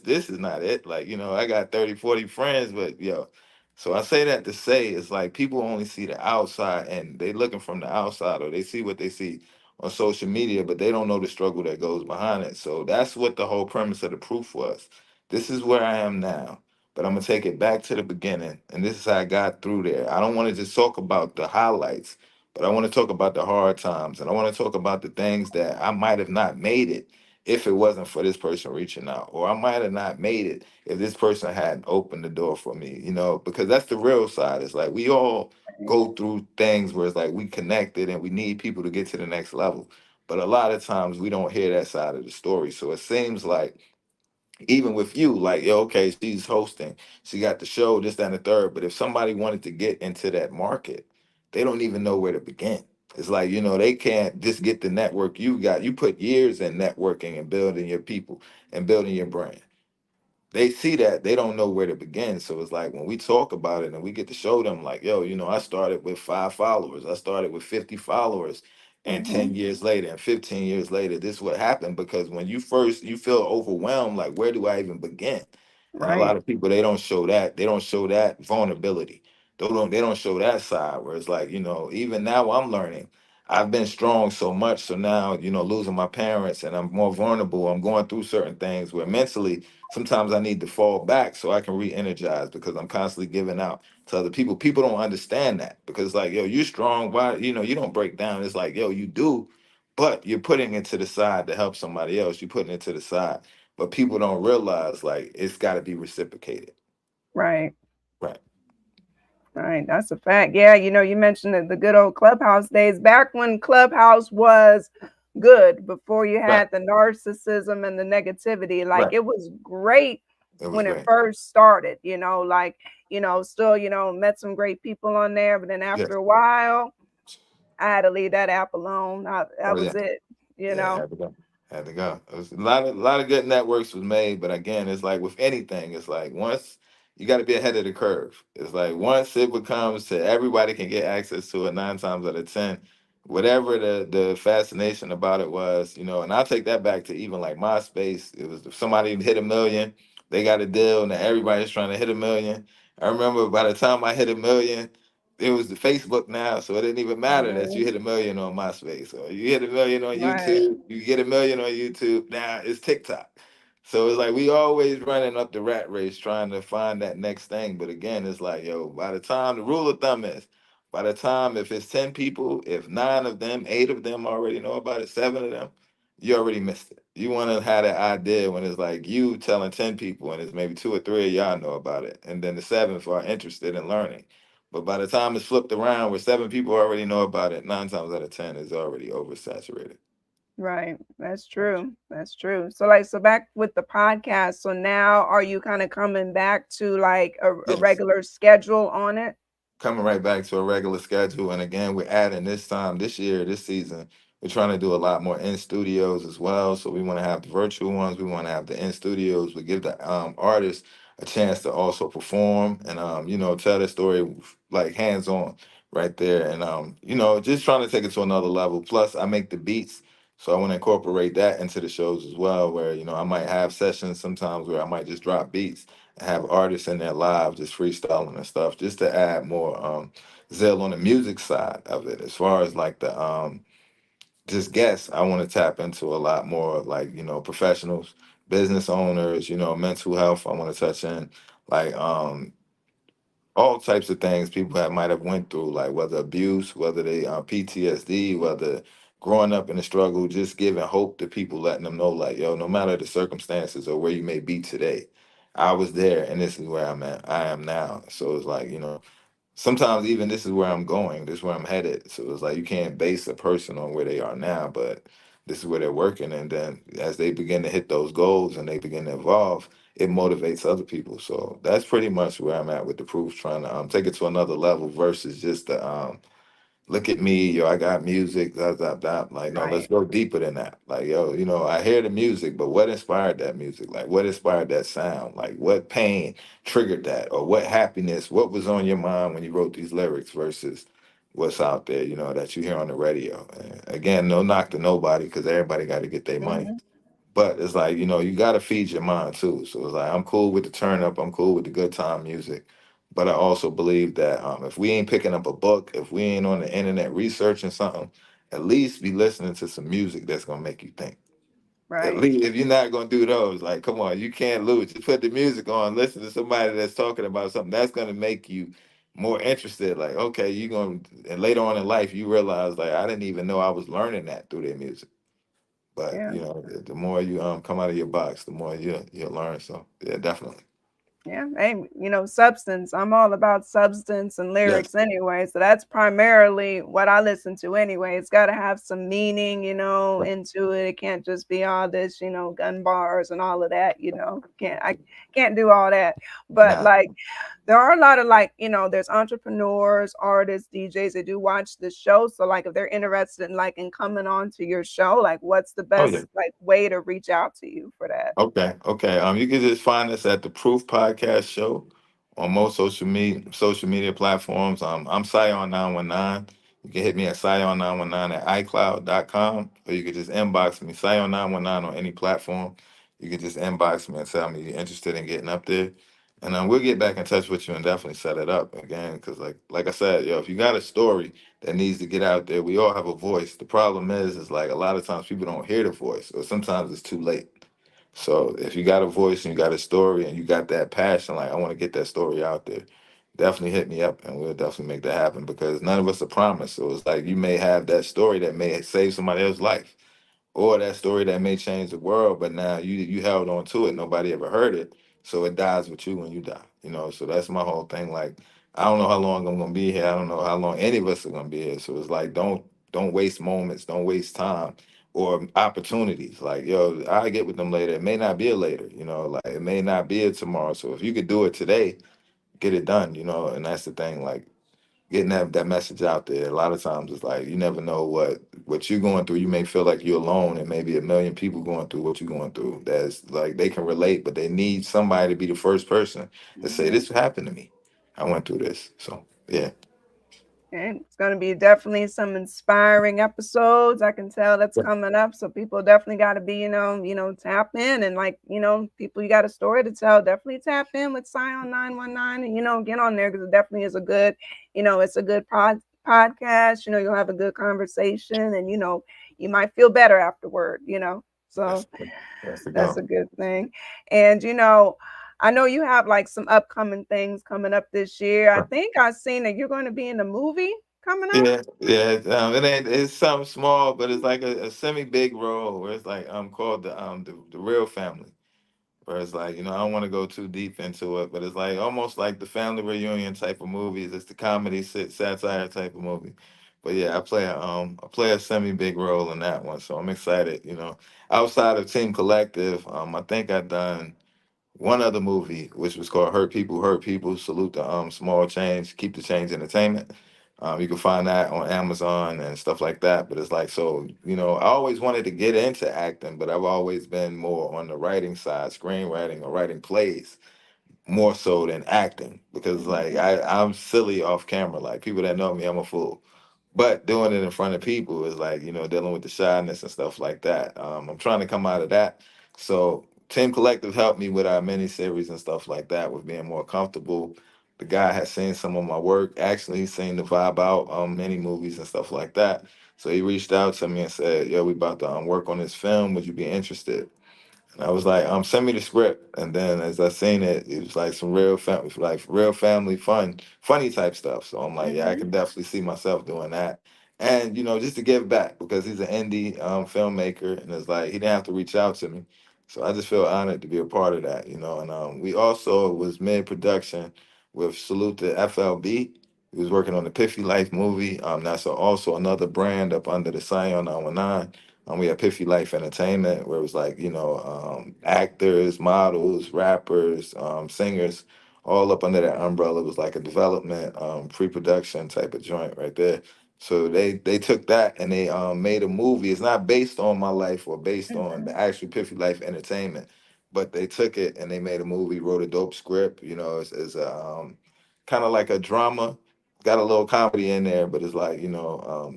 this is not it. Like, I got 30, 40 friends, but yo. So I say that to say it's like people only see the outside and they looking from the outside, or they see what they see on social media, but they don't know the struggle that goes behind it. So that's what the whole premise of the proof was. This is where I am now, but I'm gonna take it back to the beginning, and this is how I got through there. I don't want to just talk about the highlights. But I want to talk about the hard times, and I want to talk about the things that I might have not made it if it wasn't for this person reaching out, or I might have not made it if this person hadn't opened the door for me, because that's the real side. It's like we all go through things where it's like we connected and we need people to get to the next level. But a lot of times we don't hear that side of the story. So it seems like even with you, like, yo, okay, she's hosting, she got the show, this, that, and the third. But if somebody wanted to get into that market, they don't even know where to begin. It's like, they can't just get the network you got. You put years in networking and building your people and building your brand. They see that, they don't know where to begin. So it's like when we talk about it and we get to show them, like, yo, I started with 5 followers, I started with 50 followers, and Mm-hmm. 10 years later and 15 years later, this is what happened. Because when you feel overwhelmed, like, where do I even begin? And a lot Right. of people, they don't show that vulnerability. They don't show that side where it's like, even now I'm learning. I've been strong so much, so now, losing my parents, and I'm more vulnerable. I'm going through certain things where mentally sometimes I need to fall back so I can re-energize, because I'm constantly giving out to other people. People don't understand that, because like, yo, you're strong. Why, you don't break down. It's like, yo, you do, but you're putting it to the side to help somebody else. You're putting it to the side. But people don't realize, like, it's got to be reciprocated. Right. Right. Right. That's a fact. Yeah. You mentioned the good old Clubhouse days, back when Clubhouse was good, before you Right. had the narcissism and the negativity. Like, Right. it was great It was when it great. first started, like, still, met some great people on there. But then Yeah. after a while, I had to leave that app alone. Oh That yeah. was it, you Yeah, know? had to go. Had to go. It was a lot of good networks was made, but again, it's like with anything, it's like once you got to be ahead of the curve. It's like once it becomes to everybody can get access to it 9 times out of 10, whatever the fascination about it was, and I'll take that back to even like MySpace. It was if somebody hit a million, they got a deal, and everybody's trying to hit a million. I remember by the time I hit a million, it was the Facebook now, so it didn't even matter that you Mhm. hit a million on MySpace or you hit a million on Right. YouTube. You get a million on YouTube. Now it's TikTok. So it's like we always running up the rat race trying to find that next thing. But again, it's like, yo, by the time the rule of thumb is, by the time if it's 10 people, if 9 of them, 8 of them already know about it, 7 of them, you already missed it. You want to have that idea when it's like you telling 10 people and it's maybe 2 or 3 of y'all know about it. And then the seventh are interested in learning. But by the time it's flipped around where 7 people already know about it, 9 times out of 10 is already oversaturated. Right. That's true. That's true. So back with the podcast. So now are you kind of coming back to like a Yes. regular schedule on it? Coming right back to a regular schedule. And again, we're adding this year, this season, we're trying to do a lot more in studios as well. So we want to have the virtual ones, we want to have the in studios. We give the artists a chance to also perform and tell their story like hands on right there. And just trying to take it to another level. Plus I make the beats. So I want to incorporate that into the shows as well, where I might have sessions sometimes where I might just drop beats, have artists in there live just freestyling and stuff, just to add more zeal on the music side of it. As far as like the just guests, I want to tap into a lot more like professionals, business owners, mental health. I want to touch in like all types of things people might have went through, like whether abuse, whether they PTSD, whether growing up in the struggle, just giving hope to people, letting them know like, yo, no matter the circumstances or where you may be today, I was there and this is where I am now. So it's like, sometimes even this is where I'm going, this is where I'm headed. So it's like you can't base a person on where they are now, but this is where they're working. And then as they begin to hit those goals and they begin to evolve, it motivates other people. So that's pretty much where I'm at with the proof, trying to take it to another level versus just the look at me, yo, I got music, that. Like, no, let's Right. go deeper than that. Like, yo, I hear the music, but what inspired that music? Like, what inspired that sound? Like, what pain triggered that? Or what happiness? What was on your mind when you wrote these lyrics versus what's out there, that you hear on the radio. And again, no knock to nobody because everybody got to get their money. Mhm. But it's like, you got to feed your mind too. So it's like, I'm cool with the turn up, I'm cool with the good time music. But I also believe that if we ain't picking up a book, if we ain't on the internet researching something, at least be listening to some music that's going to make you think. At Right. least if you're not going to do those, like, come on, you can't lose. Just put the music on, listen to somebody that's talking about something that's going to make you more interested. Like, okay, you're going to, and later on in life, you realize, like, I didn't even know I was learning that through their music. But Yeah. the more you come out of your box, the more you learn. So yeah, definitely. Yeah, hey, substance. I'm all about substance and Yes. lyrics anyway. So that's primarily what I listen to anyway. It's got to have some meaning, into it. It can't just be all this, gun bars and all of that, I can't do all that. But Nah. like there are a lot of there's entrepreneurs, artists, DJs that do watch the show. So like if they're interested in coming on to your show, like what's the Oh yeah. best way to reach out to you for that? Okay, okay. You can just find us at the Proof Podcast Show on most social media platforms. I'm Scion919. You can hit me at Scion919 at iCloud.com, or you can just inbox me, Scion919 on any platform. You can just inbox me and tell me you're interested in getting up there. And we'll get back in touch with you and definitely set it up again. Because like I said, if you got a story that needs to get out there, we all have a voice. The problem is like a lot of times people don't hear the voice, or sometimes it's too late. So if you got a voice and you got a story and you got that passion, like I want to get that story out there, definitely hit me up and we'll definitely make that happen because none of us are promised. So it's like you may have that story that may save somebody else's life or that story that may change the world, but now you held on to it. Nobody ever heard it. So it dies with you when you die. So that's my whole thing. Like, I don't know how long I'm gonna be here. I don't know how long any of us are gonna be here. So it's like don't waste moments, don't waste time or opportunities. Like, yo, I get with them later. It may not be a later, like it may not be a tomorrow. So if you could do it today, get it done, and that's the thing. Like getting that message out there. A lot of times it's like you never know what you're going through. You may feel like you're alone and maybe a million people going through what you're going through. That's like they can relate, but they need somebody to be the first person to say, Mhm. this happened to me. I went through this. So yeah. And it's going to be definitely some inspiring episodes. I can tell that's coming up. So people definitely got to be, tap in and people, you got a story to tell. Definitely tap in with Scion 919 and, get on there because it definitely is a good, it's a good podcast. You'll have a good conversation and, you might feel better afterward, So That's the that's go. a good thing. And, I know you have some upcoming things coming up this year. I think I've seen that you're going to be in a movie coming up. Yeah, yeah. It's something small, but it's like a semi big role where it's like called the real family. Where it's like, I don't want to go too deep into it, but it's like almost like the family reunion type of movies. It's the comedy satire type of movie. But yeah, I play a semi big role in that one, so I'm excited. Outside of Team Collective, I think I've done one other movie which was called Hurt People. Salute the small change, keep the change entertainment. You can find that on Amazon and stuff like that. But it's like, so, I always wanted to get into acting, but I've always been more on the writing side, screenwriting or writing plays more so than acting because like Mhm. I'm silly off camera. Like people that know me, I'm a fool. But doing it in front of people is like, dealing with the shyness and stuff like that. I'm trying to come out of that. So Team Collective helped me with our mini series and stuff like that with being more comfortable. The guy has seen some of my work. Actually, he's seen the vibe out many movies and stuff like that. So he reached out to me and said, "Yo, we about to work on this film. Would you be interested?" And I was like, send me the script. And then as I seen it, it was like some real family fun, funny type stuff. So I'm like, yeah, I Mhm. can definitely see myself doing that. And, just to give back because he's an indie filmmaker and it's like he didn't have to reach out to me. So I just feel honored to be a part of that, And we also was mid-production with Salute to FLB. He was working on the Piffy Life movie. That's also another brand up under the Scion 919. We had Piffy Life Entertainment, where it was like, actors, models, rappers, singers, all up under that umbrella. It was like a development, pre-production type of joint right there. So they took that and they made a movie. It's not based on my life or based on the Mhm. actual Piffy Life Entertainment, but they took it and they made a movie, wrote a dope script. It's a kind of like a drama got a little comedy in there, but it's like,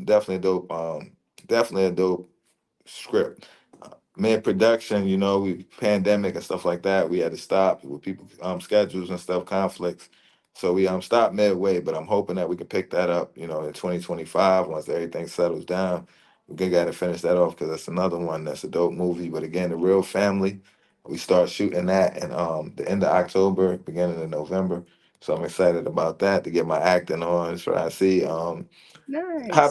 definitely a dope script. Mid production, we pandemic and stuff like that. We had to stop with people schedules and stuff, conflicts. So we stopped midway, but I'm hoping that we can pick that up, in 2025 once everything settles down. We got to finish that off because that's another one that's a dope movie. But again, the real family. We start shooting that in the end of October, beginning of November. So I'm excited about that to get my acting on. So I see Nice. how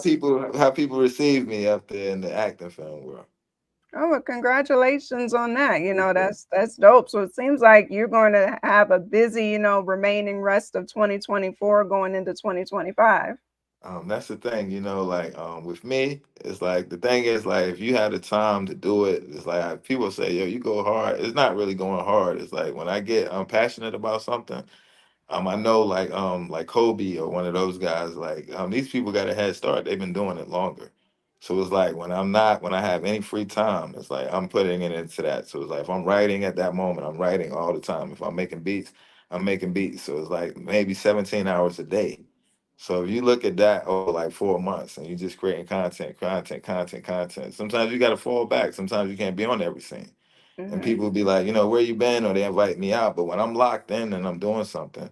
people receive me up there in the acting film world. Oh, well, congratulations on that. That's dope. So it seems like you're going to have a busy, remaining rest of 2024 going into 2025. That's the thing, with me, it's like the thing is like if you had the time to do it, it's like people say, yo, you go hard. It's not really going hard. It's like when I get passionate about something, I know like Kobe or one of those guys, like these people got a head start. They've been doing it longer. So it's like when I have any free time, it's like I'm putting it into that. So it's like if I'm writing at that moment, I'm writing all the time. If I'm making beats, I'm making beats. So it's like maybe 17 hours a day. So if you look at that over like 4 months and you're just creating content, sometimes you got to fall back. Sometimes you can't be on every scene. And Hmm. people be like, where you been? Or they invite me out. But when I'm locked in and I'm doing something,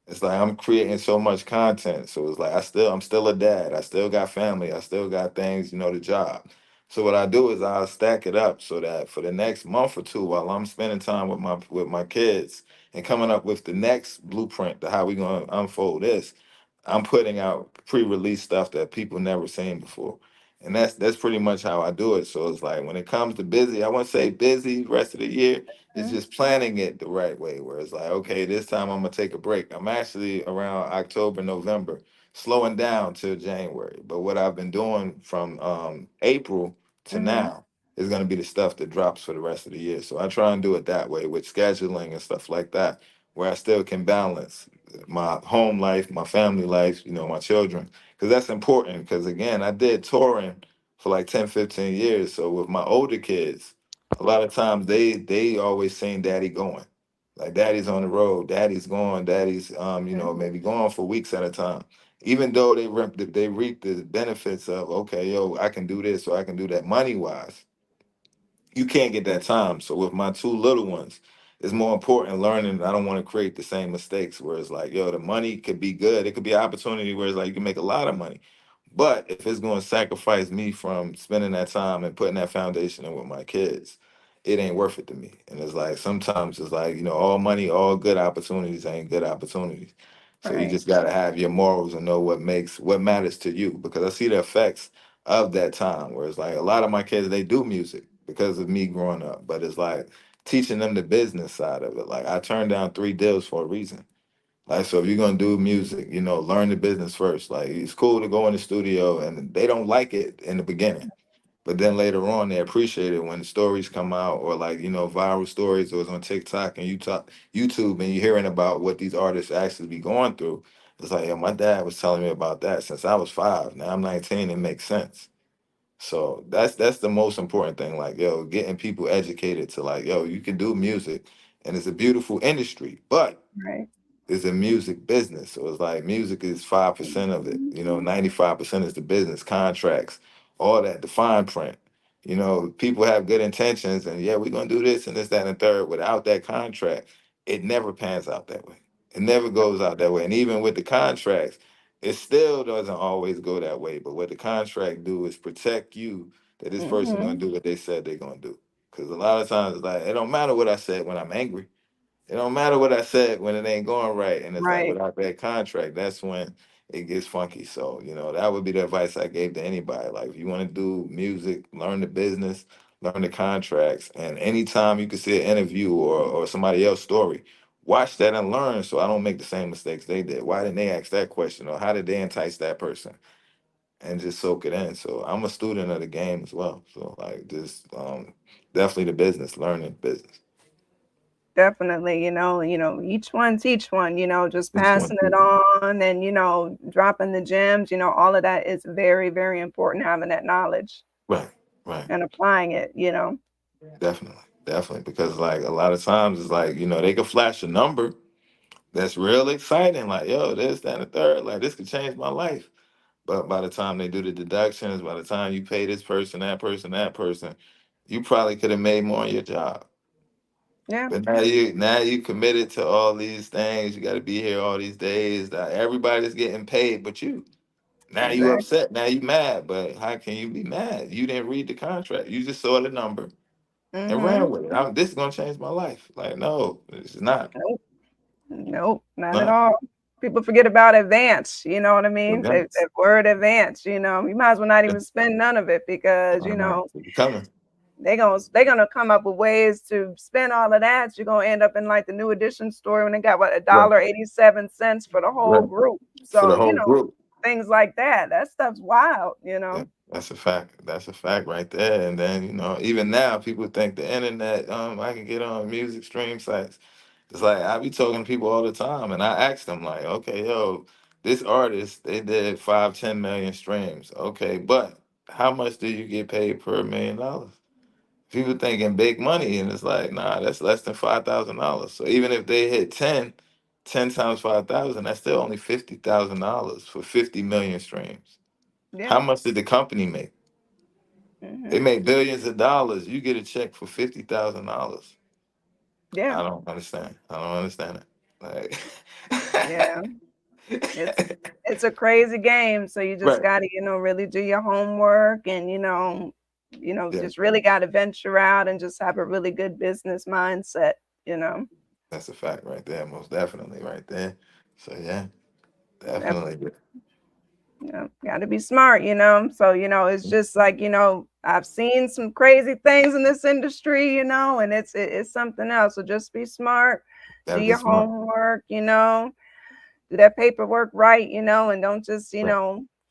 it's like I'm creating so much content. So it's like I'm still a dad. I still got family. I still got things, the job. So what I do is I'll stack it up so that for the next month or two, while I'm spending time with my kids and coming up with the next blueprint to how we gonna unfold this, I'm putting out pre-release stuff that people never seen before. And that's pretty much how I do it. So it's like when it comes to busy, I wouldn't say busy the rest of the year. It's just planning it the right way, where it's like, okay, this time I'm gonna take a break. I'm actually around October, November, slowing down till January. But what I've been doing from April to Hmm. now is gonna be the stuff that drops for the rest of the year. So I try and do it that way with scheduling and stuff like that, where I still can balance my home life, my family life, my children, because that's important. Because again, I did touring for like 10, 15 years. So with my older kids, a lot of times they always seen daddy going. Like daddy's on the road, daddy's going, daddy's maybe going for weeks at a time. Even though they reap the benefits of, okay, yo, I can do this or I can do that money wise, you can't get that time. So with my two little ones, it's more important learning. I don't want to create the same mistakes where it's like, yo, the money could be good. It could be an opportunity where it's like you can make a lot of money. But if it's going to sacrifice me from spending that time and putting that foundation in with my kids, it ain't worth it to me. And it's like sometimes it's like, all money, all good opportunities ain't good opportunities. So you Right. just gotta have your morals and know what matters to you. Because I see the effects of that time where it's like a lot of my kids they do music because of me growing up. But it's like teaching them the business side of it. Like I turned down 3 deals for a reason. Like, so if you're gonna do music, learn the business first. Like, it's cool to go in the studio, and they don't like it in the beginning, but then later on, they appreciate it when the stories come out, or like viral stories, or it's on TikTok and YouTube, and you're hearing about what these artists actually be going through. It's like, yo, my dad was telling me about that since I was 5. Now I'm 19. It makes sense. So that's the most important thing. Like, yo, getting people educated to like, yo, you can do music, and it's a beautiful industry, but Right. is a music business. So it's like music is 5% of it. Mhm. 95% is the business contracts, all that, the fine print. People have good intentions and yeah, we're gonna do this and this, that, and the third. Without that contract, it never pans out that way. It never goes out that way. And even with the contracts, it still doesn't always go that way. But what the contract do is protect you that this person gonna Mhm. do what they said they're gonna do. Because a lot of times it's like it don't matter what I said when I'm angry. It don't matter what I said when it ain't going right. And it's like Right. without that contract, that's when it gets funky. So, that would be the advice I gave to anybody. Like if you want to do music, learn the business, learn the contracts. And anytime you can see an interview or somebody else's story, watch that and learn so I don't make the same mistakes they did. Why didn't they ask that question? Or how did they entice that person? And just soak it in. So I'm a student of the game as well. So like just definitely the business, learning business. Definitely, each one teach one, just Each one. passing it on and, dropping the gems, all of that is very, very important, having that knowledge Right, right. and applying it. Definitely, definitely. Because like a lot of times it's like, they can flash a number, that's real exciting. Like, yo, this, that, and the third. Like, this could change my life. But by the time they do the deductions, by the time you pay this person, that person, you probably could have made more on your job. Yeah, But now you committed to all these things. You got to be here all these days. That everybody's getting paid, but you. Now you exactly. upset. Now you mad. But how can you be mad? You didn't read the contract. You just saw the number and ran Mm-hmm. with it. This is gonna change my life. Like, no, it's not. Nope. Nope, not at Not. all. People forget about advance. You know what I mean? Events. That word advance. You might as well not Yeah. even spend none of it because Right. It's coming. they're gonna come up with ways to spend all of that. You're gonna end up in like the new edition store when they got what, a Right. dollar 87 cents for the whole Right. group. For the So whole group. things like that. That stuff's wild. Yeah, that's a fact. That's a fact right there. And then, even now people think the internet, I can get on music stream sites. It's like I be talking to people all the time and I ask them like, okay, yo, this artist, they did 5, 10 million streams. Okay, but how much do you get paid per $1 million? People thinking big money and it's like, nah, that's less than $5,000. So even if they hit 10 times 5,000, that's still only $50,000 for 50 million streams. Yeah. How much did the company make? They Hmm. make billions of dollars. You get a check for $50,000. Yeah. I don't understand. I don't understand it. Yeah. It's Like, it's a crazy game. So you just right? gotta, really do your homework and Yeah, just really gotta venture out and just have a really good business mindset, you know. that's a fact right there. Most definitely right there. So yeah, Yep. definitely. Yeah, gotta be smart, So, it's just like, I've seen some crazy things in this industry, and it's something else. So just be smart, do Gotta be your smart. homework, do that paperwork right, and don't just, Right.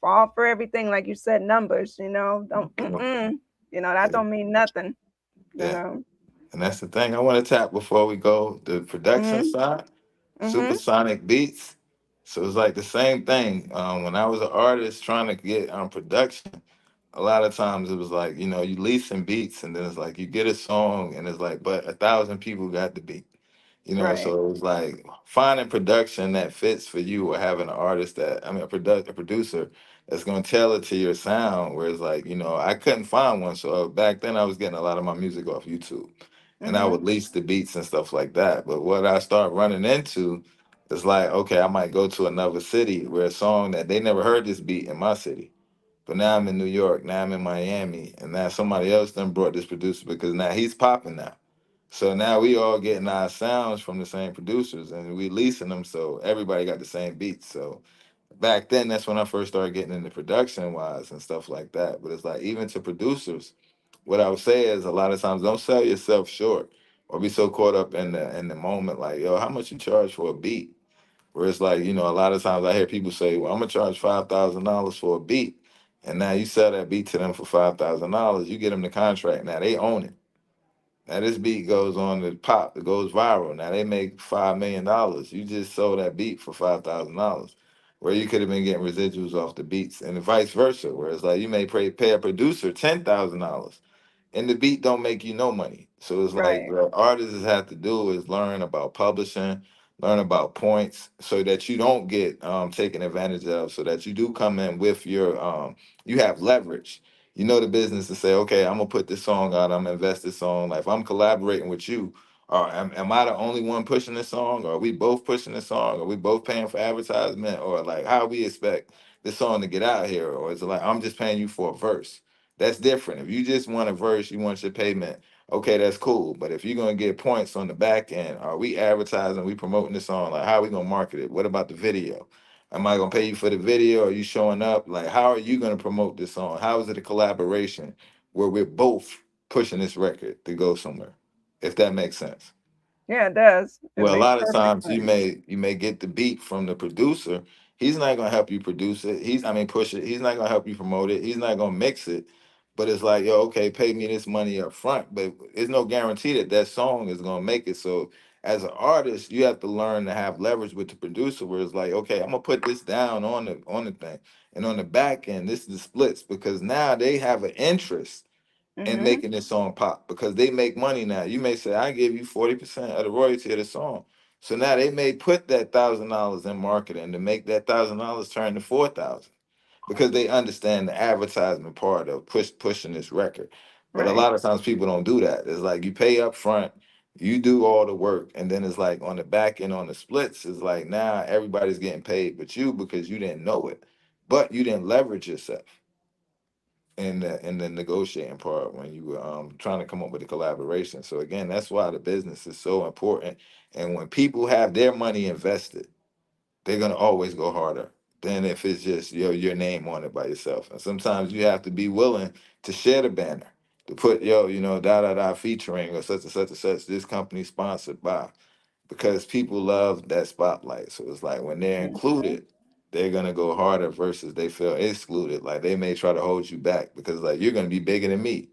fall for everything. Like you said, numbers, don't, Yeah, that don't mean nothing, you yeah. know. And that's the thing I want to tap before we go. The production Mm-hmm. side, Mm-hmm. supersonic beats. So it's like the same thing. When I was an artist trying to get on production, a lot of times it was like, you leasing beats and then it's like you get a song and it's like, but 1,000 people got the beat. Right. So it was like finding production that fits for you or having an artist a producer that's gonna tailor to your sound. Whereas like, I couldn't find one. So back then I was getting a lot of my music off YouTube and I Mm-hmm. would lease the beats and stuff like that. But what I start running into is like, okay, I might go to another city where a song that they never heard this beat in my city. But now I'm in New York, now I'm in Miami, and now somebody else done brought this producer because now he's popping now. So now we all getting our sounds from the same producers and we leasing them so everybody got the same beats. So back then that's when I first started getting into production wise and stuff like that. But it's like even to producers, what I would say is a lot of times don't sell yourself short or be so caught up in the moment like, yo, how much you charge for a beat? Where it's like, a lot of times I hear people say, well, I'm gonna charge $5,000 for a beat. And now you sell that beat to them for $5,000, you get them the contract. Now they own it. Now this beat goes on to pop, it goes viral. Now they make $5 million. You just sold that beat for $5,000, where you could have been getting residuals off the beats, and vice versa. Where it's like you may pay a producer $10,000, and the beat don't make you no money. So it's like Right. what artists have to do is learn about publishing, learn about points, so that you don't get taken advantage of. So that you do come in with you have leverage. You know the business to say, okay, I'm gonna put this song out. I'm gonna invest this song. Like if I'm collaborating with you, or am I the only one pushing this song? Or are we both pushing this song? Are we both paying for advertisement? Or like how we expect this song to get out here? Or is it like I'm just paying you for a verse? That's different. If you just want a verse, you want your payment. Okay, that's cool. But if you're gonna get points on the back end, are we advertising? We promoting the song? Like, how are we gonna market it? What about the video? Am I gonna pay you for the video? Are you showing up? Like, how are you gonna promote this song? How is it a collaboration where we're both pushing this record to go somewhere? If that makes sense. Yeah, it does. It Well, a makes lot of perfect times you sense. may get the beat from the producer. He's not gonna help you produce it. Push it. He's not gonna help you promote it. He's not gonna mix it. But it's like, yo, okay, pay me this money up front. But there's no guarantee that that song is gonna make it. So as an artist, you have to learn to have leverage with the producer, where it's like, okay, I'm gonna put this down on the thing, and on the back end, this is the splits because now they have an interest and Mm-hmm. making this song pop because they make money now. You may say, I give you 40% of the royalty of the song. So now they may put that $1,000 in marketing to make that $1,000 turn to 4,000 because they understand the advertisement part of pushing this record. But a Right. lot of times people don't do that. It's like you pay up front, you do all the work, and then it's like on the back end on the splits, it's like now everybody's getting paid but you because you didn't know it. But you didn't leverage yourself in the negotiating part when you were trying to come up with a collaboration. So again, that's why the business is so important. And when people have their money invested, they're gonna always go harder than if it's just your name on it by yourself. And sometimes you have to be willing to share the banner, to put da da da featuring or such and such and such. This company sponsored by, because people love that spotlight. So it's like when they're Mhm. included, they're gonna go harder versus they feel excluded. Like they may try to hold you back because like you're gonna be bigger than me.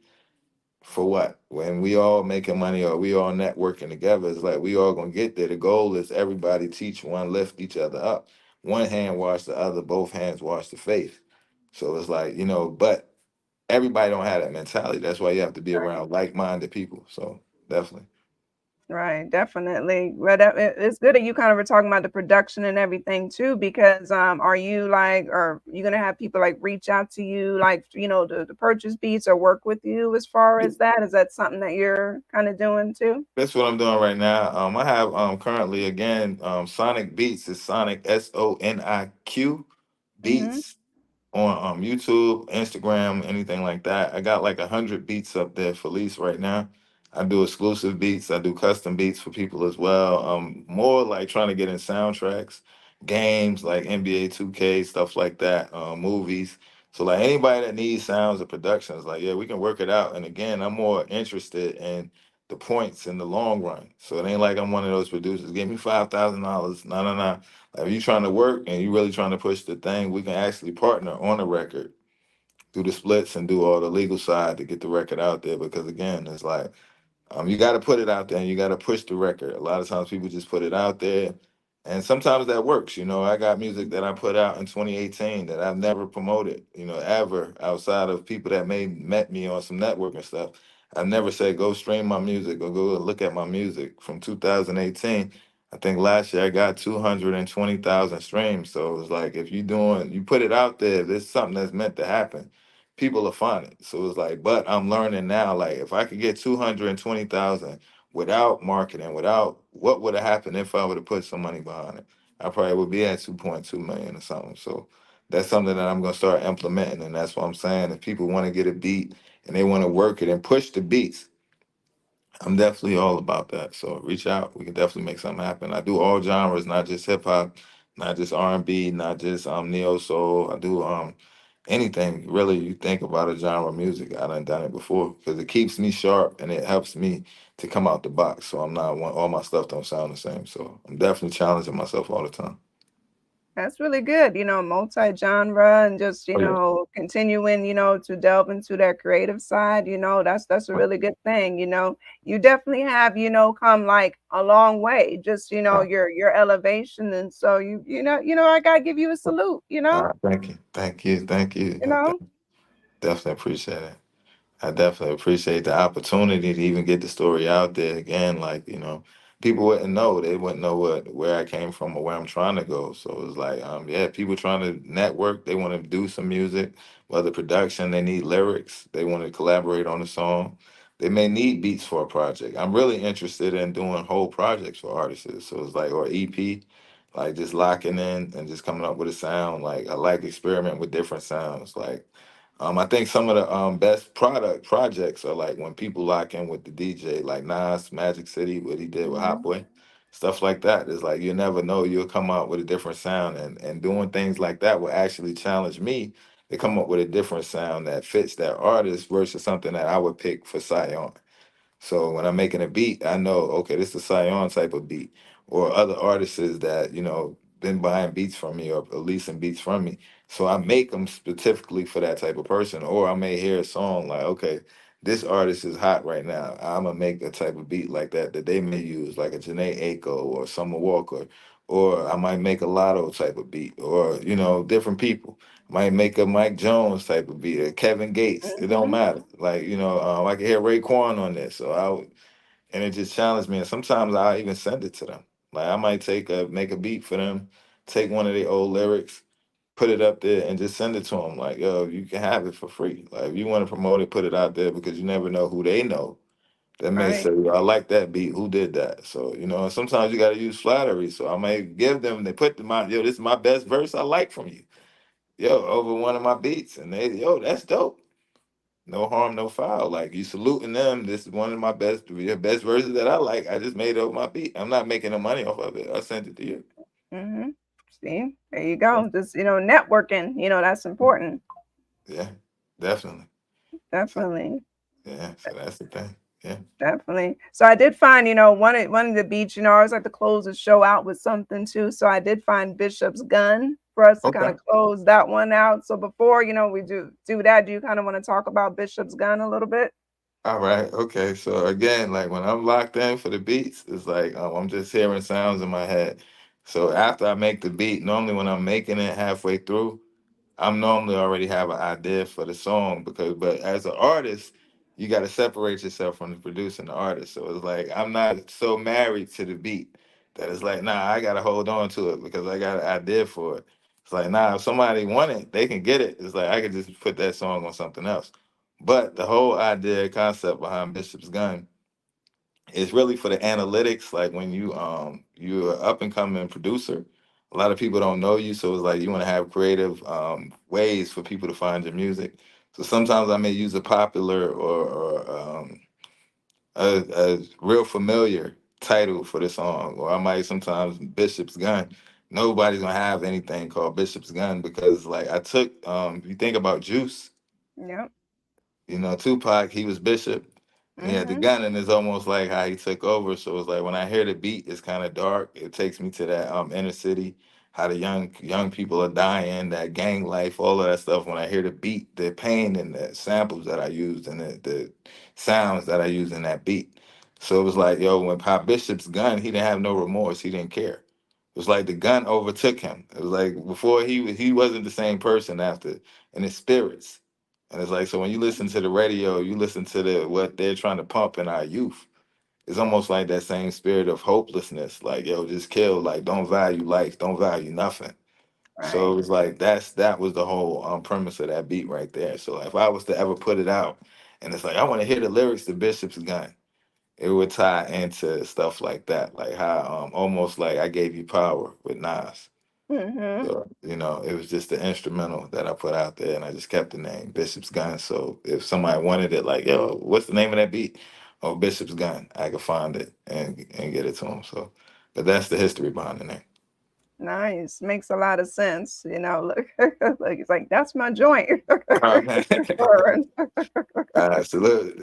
For what? When we all making money or we all networking together, it's like we all gonna get there. The goal is everybody teach one, lift each other up. One hand wash the other, both hands wash the face. So it's like, but everybody don't have that mentality. That's why you have to be Right. around like-minded people. So definitely. Right, definitely. But it's good that you kind of were talking about the production and everything too, because are you like, are you gonna have people like reach out to you, like to purchase beats or work with you as far as that? Is that something that you're kind of doing too? That's what I'm doing right now. I have currently again Sonic Beats is Sonic Soniq Mm-hmm. Beats on YouTube, Instagram, anything like that. I got like 100 beats up there for lease right now. I do exclusive beats. I do custom beats for people as well. More like trying to get in soundtracks, games like NBA 2K, stuff like that, movies. So like anybody that needs sounds or productions, like yeah, we can work it out. And again, I'm more interested in the points in the long run. So it ain't like I'm one of those producers. Give me $5,000. No, no, no. If you're trying to work and you're really trying to push the thing, we can actually partner on a record, do the splits and do all the legal side to get the record out there. Because again, it's like you got to put it out there and you got to push the record. A lot of times people just put it out there, and sometimes that works. I got music that I put out in 2018 that I've never promoted, ever outside of people that may met me on some networking stuff. I've never said go stream my music or go look at my music from 2018. I think last year I got 220,000 streams. So it's like if you put it out there, there's something that's meant to happen, people will find it. So it's like, but I'm learning now, like if I could get 220,000 without marketing, without what would have happened if I would have put some money behind it, I probably would be at 2.2 million or something. So that's something that I'm gonna start implementing. And that's what I'm saying. If people want to get a beat and they want to work it and push the beats, I'm definitely all about that. So reach out. We can definitely make something happen. I do all genres, not just hip hop, not just R&B, not just neo soul. I do anything really you think about a genre of music. I done it before because it keeps me sharp and it helps me to come out the box. So I'm not all my stuff don't sound the same. So I'm definitely challenging myself all the time. That's really good, multi-genre and just, Oh yeah. continuing, to delve into that creative side, that's a really good thing, You definitely have, come like a long way, just, your elevation. And so I gotta give you a salute, Thank you. Thank you. Thank you. you know. Definitely appreciate it. I definitely appreciate the opportunity to even get the story out there again. Like, people wouldn't know. They wouldn't know where I came from or where I'm trying to go. So it's like, yeah, people trying to network, they want to do some music, whether production, they need lyrics, they want to collaborate on a song. They may need beats for a project. I'm really interested in doing whole projects for artists. So it's like, or EP, like just locking in and just coming up with a sound. Like I like experiment with different sounds. Like I think some of the best product projects are like when people lock in with the DJ, like Nas, Magic City, what he did with Hot Mhm. Boy, stuff like that. It's like you never know, you'll come out with a different sound, and doing things like that will actually challenge me to come up with a different sound that fits that artist versus something that I would pick for SCION. So when I'm making a beat, I know, okay, this is a SciOn type of beat. Or other artists that, been buying beats from me or leasing beats from me. So I make them specifically for that type of person. Or I may hear a song like, okay, this artist is hot right now. I'm gonna make a type of beat like that they may use, like a Janae Aiko or Summer Walker. Or I might make a Lotto type of beat, or different people. Might make a Mike Jones type of beat, a Kevin Gates. It don't Mhm. matter. Like, I can hear Raekwon on this. So and it just challenged me. And sometimes I even send it to them. Like I might make a beat for them, take one of their old lyrics, put it up there, and just send it to them. Like, yo, you can have it for free. Like, if you want to promote it, put it out there because you never know who they know that may Right. say, "Yo, I like that beat. Who did that?" So, and sometimes you got to use flattery. So I might give them, they put them out, yo, this is my best verse I like from you. Yo, over one of my beats. And they, yo, that's dope. No harm, no foul. Like, you saluting them. This is one of my best verses that I like. I just made it over my beat. I'm not making no money off of it. I sent it to you. Mm-hmm. See, there you go. Just networking. That's important. Yeah, definitely. So, Definitely. yeah, so that's the thing. Yeah. Definitely. So I did find, one of the beats, I always like to close the show out with something too. So I did find Bishop's Gun for us to kind Okay. of close that one out. So before, we do that, do you kind of want to talk about Bishop's Gun a little bit? All right. Okay. So again, like when I'm locked in for the beats, it's like I'm just hearing sounds in my head. So after I make the beat, normally when I'm making it halfway through, I'm normally already have an idea for the song but as an artist, you got to separate yourself from the producer and the artist. So it's like I'm not so married to the beat that it's like, nah, I got to hold on to it because I got an idea for it. It's like, nah, if somebody want it, they can get it. It's like I could just put that song on something else. But the whole idea concept behind Bishop's Gun it's really for the analytics. Like when you're an up and coming producer, a lot of people don't know you, so it's like you want to have creative ways for people to find your music. So sometimes I may use a popular or a real familiar title for the song, or I might sometimes Bishop's Gun. Nobody's gonna have anything called Bishop's Gun because like I took if you think about Juice. Yep. Tupac, he was Bishop. And he had the Mm-hmm. gun, and it's almost like how he took over. So it's like when I hear the beat, it's kind of dark. It takes me to that inner city, how the young people are dying, that gang life, all of that stuff. When I hear the beat, the pain and the samples that I used and the sounds that I used in that beat. So it was like, yo, when Pop Bishop's gun, he didn't have no remorse. He didn't care. It was like the gun overtook him. It was like before he wasn't the same person after, and his spirits. And it's like so when you listen to the radio, you listen to what they're trying to pump in our youth. It's almost like that same spirit of hopelessness, like yo, just kill, like don't value life, don't value nothing. So it Right. was like that was the whole premise of that beat right there. So if I was to ever put it out, and it's like I want to hear the lyrics to Bishop's Gun, it would tie into stuff like that, like how almost like I gave you power with Nas. Mm-hmm. So, it was just the instrumental that I put out there, and I just kept the name Bishop's Gun. So if somebody wanted it, like, yo, what's the name of that beat? Oh, Bishop's Gun. I could find it and get it to them. So, but that's the history behind the name. Nice. Makes a lot of sense. Look, like it's like that's my joint. All right, man. Burn. All right, salute.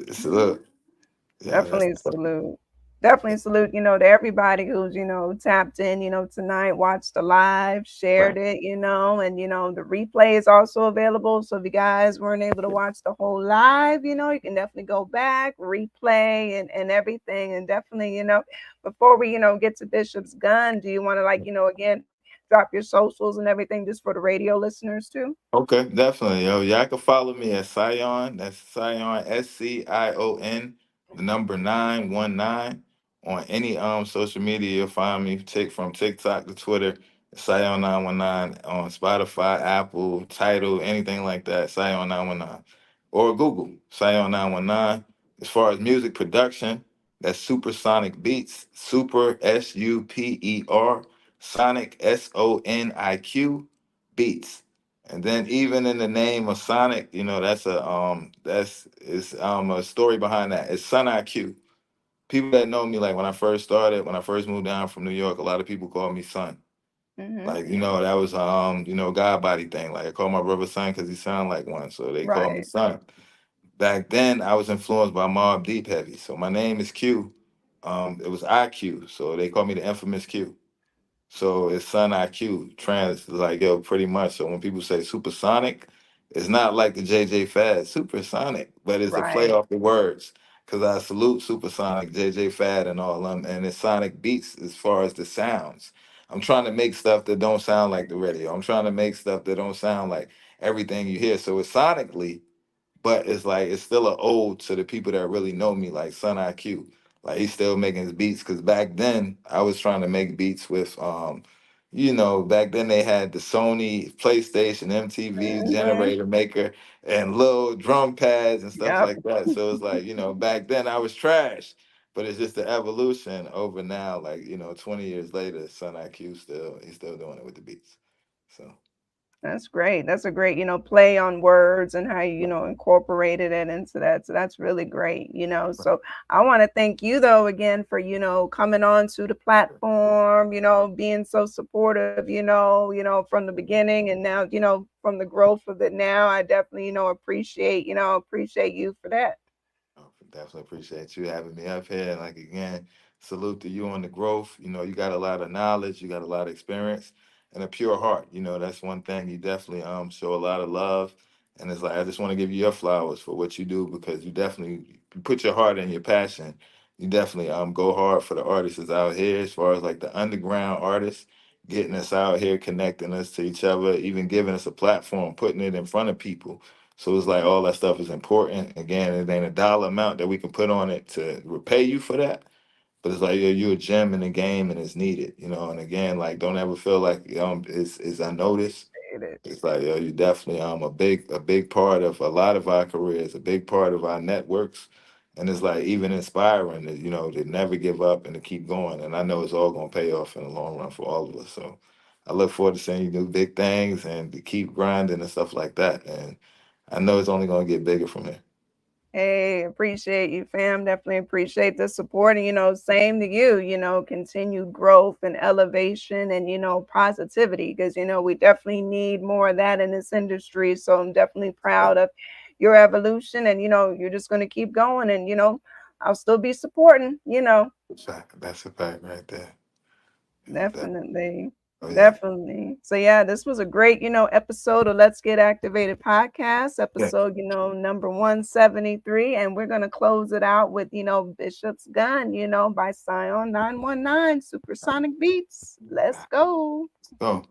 Yeah, that's Definitely salute. Definitely salute, to everybody who's, tapped in, tonight, watched the live, right. shared it, and the replay is also available. So if you guys weren't able to watch the whole live, you can definitely go back, replay and everything. And definitely, before we, get to Bishop's Gun, do you want to again, drop your socials and everything just for the radio listeners too? Okay, definitely. Yo, y'all can follow me at SCION. That's SCION, SCION, the number 919. On any social media, you'll find me. Take from TikTok to Twitter, SCION 919 on Spotify, Apple, Tidal, anything like that, SCION 919. Or Google, SCION 919. As far as music production, that's Supersonic Beats, Super SUPER, Sonic SONIQ Beats. And then even in the name of Sonic, that's it's a story behind that. It's Sun IQ. People that know me, like when I first started, when I first moved down from New York, a lot of people call me Son. Mm-hmm. Like, that was God body thing. Like I call my brother Son because he sound like one. So they call me Right. Son. Back then I was influenced by Mobb Deep Heavy. So my name is Q. It was IQ. So they call me the infamous Q. So it's Sun IQ, trans, like, yo, pretty much. So when people say supersonic, it's not like the JJ Fad, supersonic, but it's a play Right. off the words. Because I salute Supersonic, JJ Fad, and all them, and it's Sonic Beats as far as the sounds. I'm trying to make stuff that don't sound like the radio. I'm trying to make stuff that don't sound like everything you hear. So it's sonically, but it's like it's still an ode to the people that really know me, like Sun IQ. Like he's still making his beats because back then I was trying to make beats with you know, back then they had the Sony PlayStation MTV generator maker and little drum pads and stuff Yep. like that. So it's like, you know, back then I was trash, but it's just the evolution over now, like, you know, 20 years later, Son IQ he's still doing it with the beats. So That's great. That's a great, play on words and how you, incorporated it into that. So that's really great. So I want to thank you though again for, coming on to the platform, being so supportive, from the beginning and now, from the growth of it now. I definitely, appreciate you for that. definitely appreciate you having me up here. And like again, salute to you on the growth. You know, you got a lot of knowledge, you got a lot of experience, and a pure heart. You know, that's one thing you definitely show a lot of love. And it's like I just want to give you your flowers for what you do because you put your heart and your passion. You definitely go hard for the artists that's out here as far as like the underground artists, getting us out here, connecting us to each other, even giving us a platform, putting it in front of people. So it's like all that stuff is important. Again, it ain't a dollar amount that we can put on it to repay you for that. But it's like you're a gem in the game and it's needed, you know. And again, like don't ever feel like it's unnoticed. It's like you definitely a big part of a lot of our careers, a big part of our networks. And it's like even inspiring that, to never give up and to keep going. And I know it's all gonna pay off in the long run for all of us. So I look forward to seeing you do big things and to keep grinding and stuff like that. And I know it's only gonna get bigger from here. Hey, appreciate you, fam. Definitely appreciate the support. And, same to you, continued growth and elevation and, positivity because, we definitely need more of that in this industry. So I'm definitely proud of your evolution and, you're just going to keep going and, I'll still be supporting. That's a fact right there. That, Definitely. oh yeah. Definitely. So yeah, this was a great, episode of Let's Get Activated podcast, Yeah. episode, number 173. And we're gonna close it out with, Bishop's Gun, by SCION 919 Supersonic Beats. Let's go. Go.